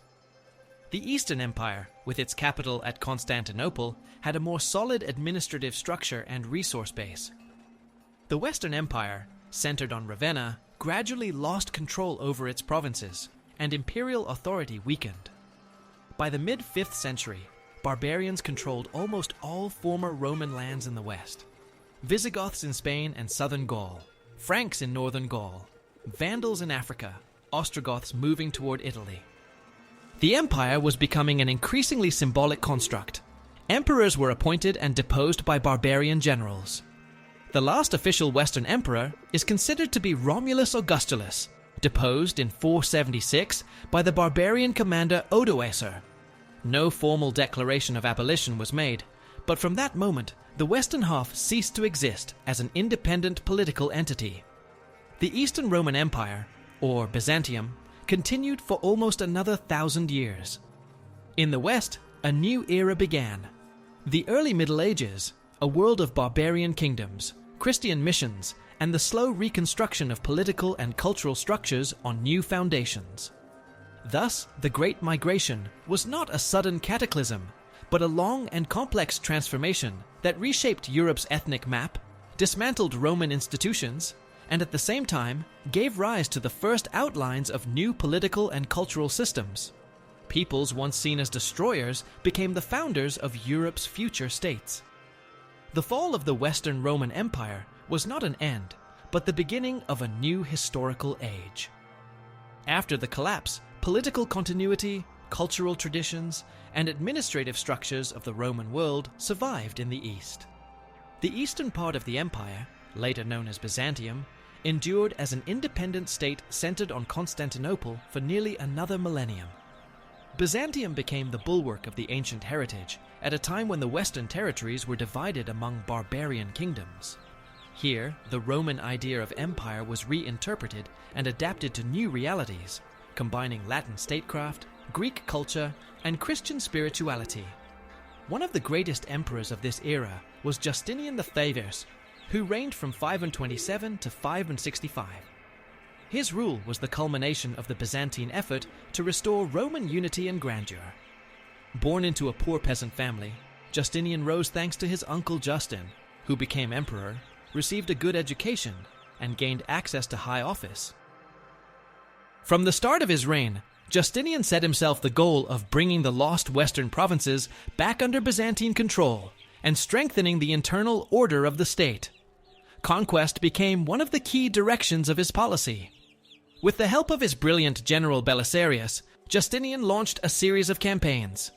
The Eastern Empire, with its capital at Constantinople, had a more solid administrative structure and resource base. The Western Empire, centered on Ravenna, gradually lost control over its provinces, and imperial authority weakened. By the mid-5th century, barbarians controlled almost all former Roman lands in the west. Visigoths in Spain and southern Gaul, Franks in northern Gaul, Vandals in Africa, Ostrogoths moving toward Italy. The empire was becoming an increasingly symbolic construct. Emperors were appointed and deposed by barbarian generals. The last official Western emperor is considered to be Romulus Augustulus, deposed in 476 by the barbarian commander Odoacer. No formal declaration of abolition was made, but from that moment, the western half ceased to exist as an independent political entity. The Eastern Roman Empire, or Byzantium, continued for almost another 1,000 years. In the West, a new era began. The early Middle Ages, a world of barbarian kingdoms, Christian missions, and the slow reconstruction of political and cultural structures on new foundations. Thus, the Great Migration was not a sudden cataclysm, but a long and complex transformation that reshaped Europe's ethnic map, dismantled Roman institutions, and at the same time gave rise to the first outlines of new political and cultural systems. Peoples once seen as destroyers became the founders of Europe's future states. The fall of the Western Roman Empire was not an end, but the beginning of a new historical age. After the collapse, political continuity, cultural traditions, and administrative structures of the Roman world survived in the East. The eastern part of the empire, later known as Byzantium, endured as an independent state centered on Constantinople for nearly another millennium. Byzantium became the bulwark of the ancient heritage at a time when the Western territories were divided among barbarian kingdoms. Here, the Roman idea of empire was reinterpreted and adapted to new realities, combining Latin statecraft, Greek culture, and Christian spirituality. One of the greatest emperors of this era was Justinian the Theves, who reigned from 527 to 565. His rule was the culmination of the Byzantine effort to restore Roman unity and grandeur. Born into a poor peasant family, Justinian rose thanks to his uncle Justin, who became emperor, received a good education, and gained access to high office. From the start of his reign, Justinian set himself the goal of bringing the lost western provinces back under Byzantine control and strengthening the internal order of the state. Conquest became one of the key directions of his policy. With the help of his brilliant general Belisarius, Justinian launched a series of campaigns.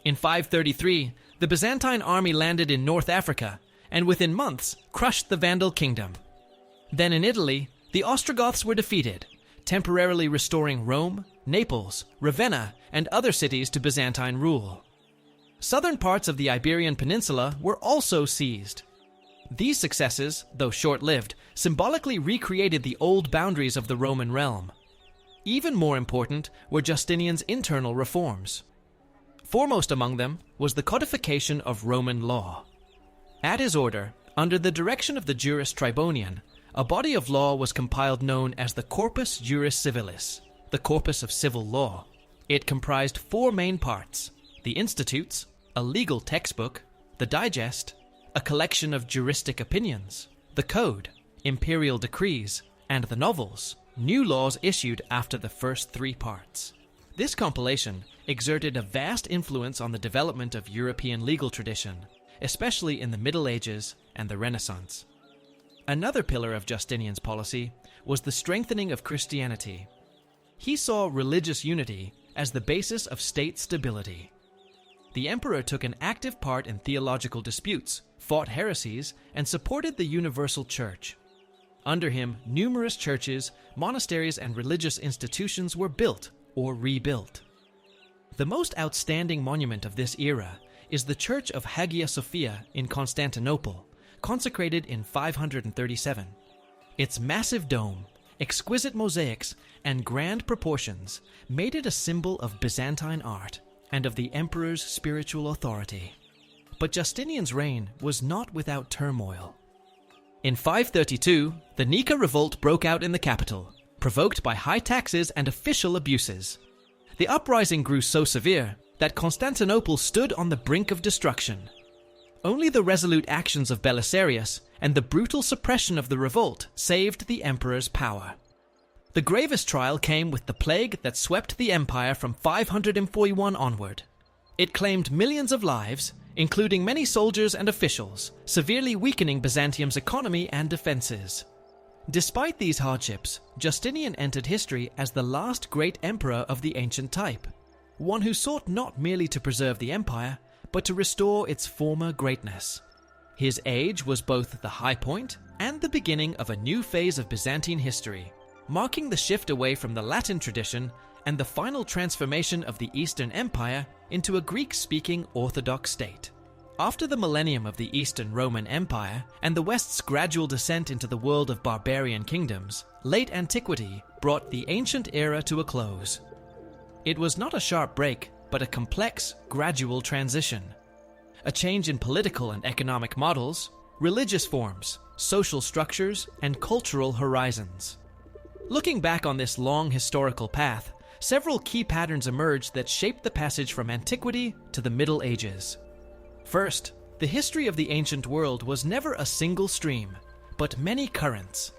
In 533, the Byzantine army landed in North Africa and within months crushed the Vandal kingdom. Then in Italy, the Ostrogoths were defeated, temporarily restoring Rome, Naples, Ravenna, and other cities to Byzantine rule. Southern parts of the Iberian Peninsula were also seized. These successes, though short-lived, symbolically recreated the old boundaries of the Roman realm. Even more important were Justinian's internal reforms. Foremost among them was the codification of Roman law. At his order, under the direction of the Juris Tribonian, a body of law was compiled known as the Corpus Juris Civilis, the corpus of civil law. It comprised 4 main parts: the Institutes, a legal textbook; the Digest, a collection of juristic opinions; the Code, imperial decrees; and the Novels, new laws issued after the first 3 parts. This compilation exerted a vast influence on the development of European legal tradition, especially in the Middle Ages and the Renaissance. Another pillar of Justinian's policy was the strengthening of Christianity. He saw religious unity as the basis of state stability. The emperor took an active part in theological disputes, fought heresies, and supported the universal church. Under him, numerous churches, monasteries, and religious institutions were built or rebuilt. The most outstanding monument of this era is the Church of Hagia Sophia in Constantinople, consecrated in 537. Its massive dome, exquisite mosaics, and grand proportions made it a symbol of Byzantine art and of the emperor's spiritual authority. But Justinian's reign was not without turmoil. In 532, the Nika revolt broke out in the capital, provoked by high taxes and official abuses. The uprising grew so severe that Constantinople stood on the brink of destruction. Only the resolute actions of Belisarius and the brutal suppression of the revolt saved the emperor's power. The gravest trial came with the plague that swept the empire from 541 onward. It claimed millions of lives, including many soldiers and officials, severely weakening Byzantium's economy and defenses. Despite these hardships, Justinian entered history as the last great emperor of the ancient type, one who sought not merely to preserve the empire, but to restore its former greatness. His age was both the high point and the beginning of a new phase of Byzantine history, marking the shift away from the Latin tradition and the final transformation of the Eastern Empire into a Greek-speaking Orthodox state. After the millennium of the Eastern Roman Empire and the West's gradual descent into the world of barbarian kingdoms, late antiquity brought the ancient era to a close. It was not a sharp break, but a complex, gradual transition. A change in political and economic models, religious forms, social structures, and cultural horizons. Looking back on this long historical path, several key patterns emerged that shaped the passage from antiquity to the Middle Ages. First, the history of the ancient world was never a single stream, but many currents.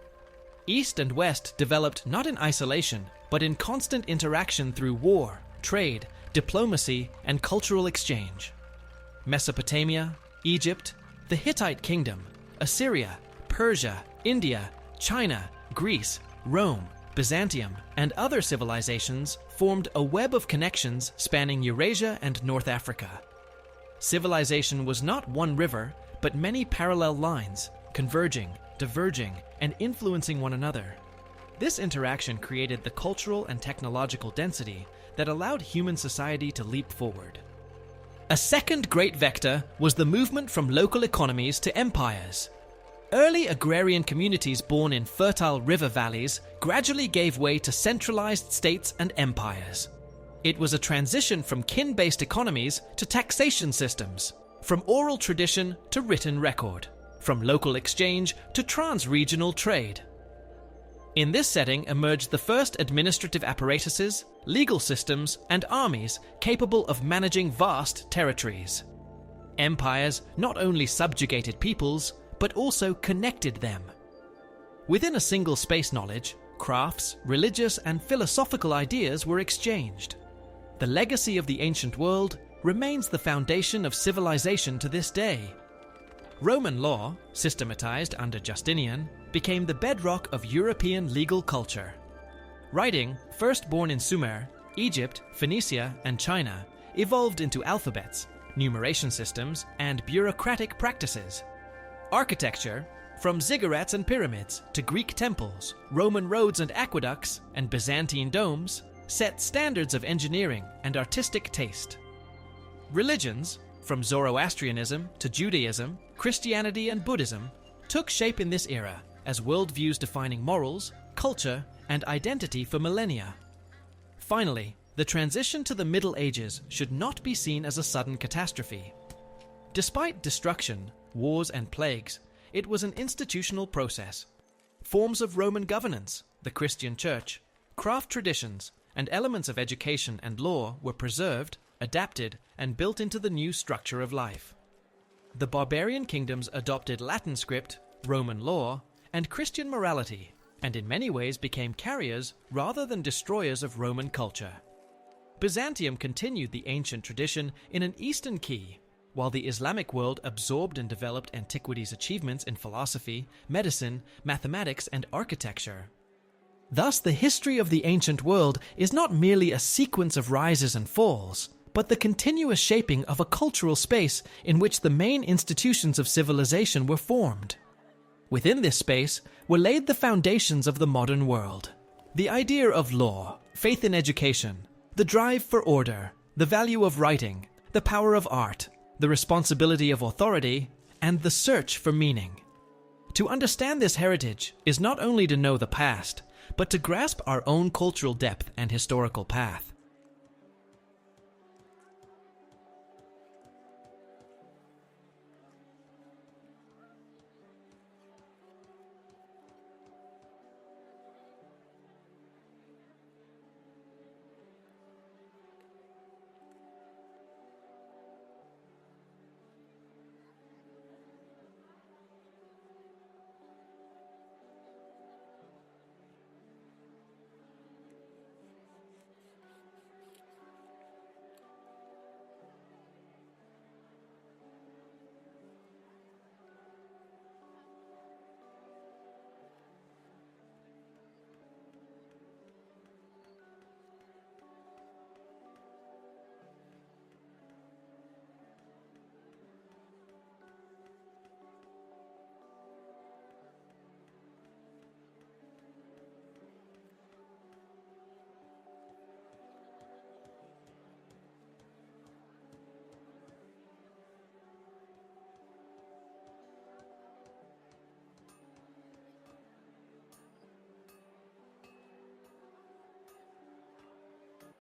East and West developed not in isolation, but in constant interaction through war, trade, diplomacy, and cultural exchange. Mesopotamia, Egypt, the Hittite Kingdom, Assyria, Persia, India, China, Greece, Rome, Byzantium, and other civilizations formed a web of connections spanning Eurasia and North Africa. Civilization was not one river, but many parallel lines, converging, diverging, and influencing one another. This interaction created the cultural and technological density that allowed human society to leap forward. A second great vector was the movement from local economies to empires. Early agrarian communities born in fertile river valleys gradually gave way to centralized states and empires. It was a transition from kin-based economies to taxation systems, from oral tradition to written record, from local exchange to trans-regional trade. In this setting emerged the first administrative apparatuses, legal systems, and armies capable of managing vast territories. Empires not only subjugated peoples, but also connected them. Within a single space knowledge, crafts, religious, and philosophical ideas were exchanged. The legacy of the ancient world remains the foundation of civilization to this day. Roman law, systematized under Justinian, became the bedrock of European legal culture. Writing, first born in Sumer, Egypt, Phoenicia, and China, evolved into alphabets, numeration systems, and bureaucratic practices. Architecture, from ziggurats and pyramids to Greek temples, Roman roads and aqueducts, and Byzantine domes, set standards of engineering and artistic taste. Religions, from Zoroastrianism to Judaism, Christianity and Buddhism, took shape in this era as worldviews defining morals, culture, and identity for millennia. Finally, the transition to the Middle Ages should not be seen as a sudden catastrophe. Despite destruction, wars, and plagues, it was an institutional process. Forms of Roman governance, the Christian Church, craft traditions, and elements of education and law were preserved, adapted, and built into the new structure of life. The barbarian kingdoms adopted Latin script, Roman law, and Christian morality, and in many ways became carriers rather than destroyers of Roman culture. Byzantium continued the ancient tradition in an Eastern key, while the Islamic world absorbed and developed antiquity's achievements in philosophy, medicine, mathematics, and architecture. Thus, the history of the ancient world is not merely a sequence of rises and falls, but the continuous shaping of a cultural space in which the main institutions of civilization were formed. Within this space were laid the foundations of the modern world. The idea of law, faith in education, the drive for order, the value of writing, the power of art, the responsibility of authority, and the search for meaning. To understand this heritage is not only to know the past, but to grasp our own cultural depth and historical path.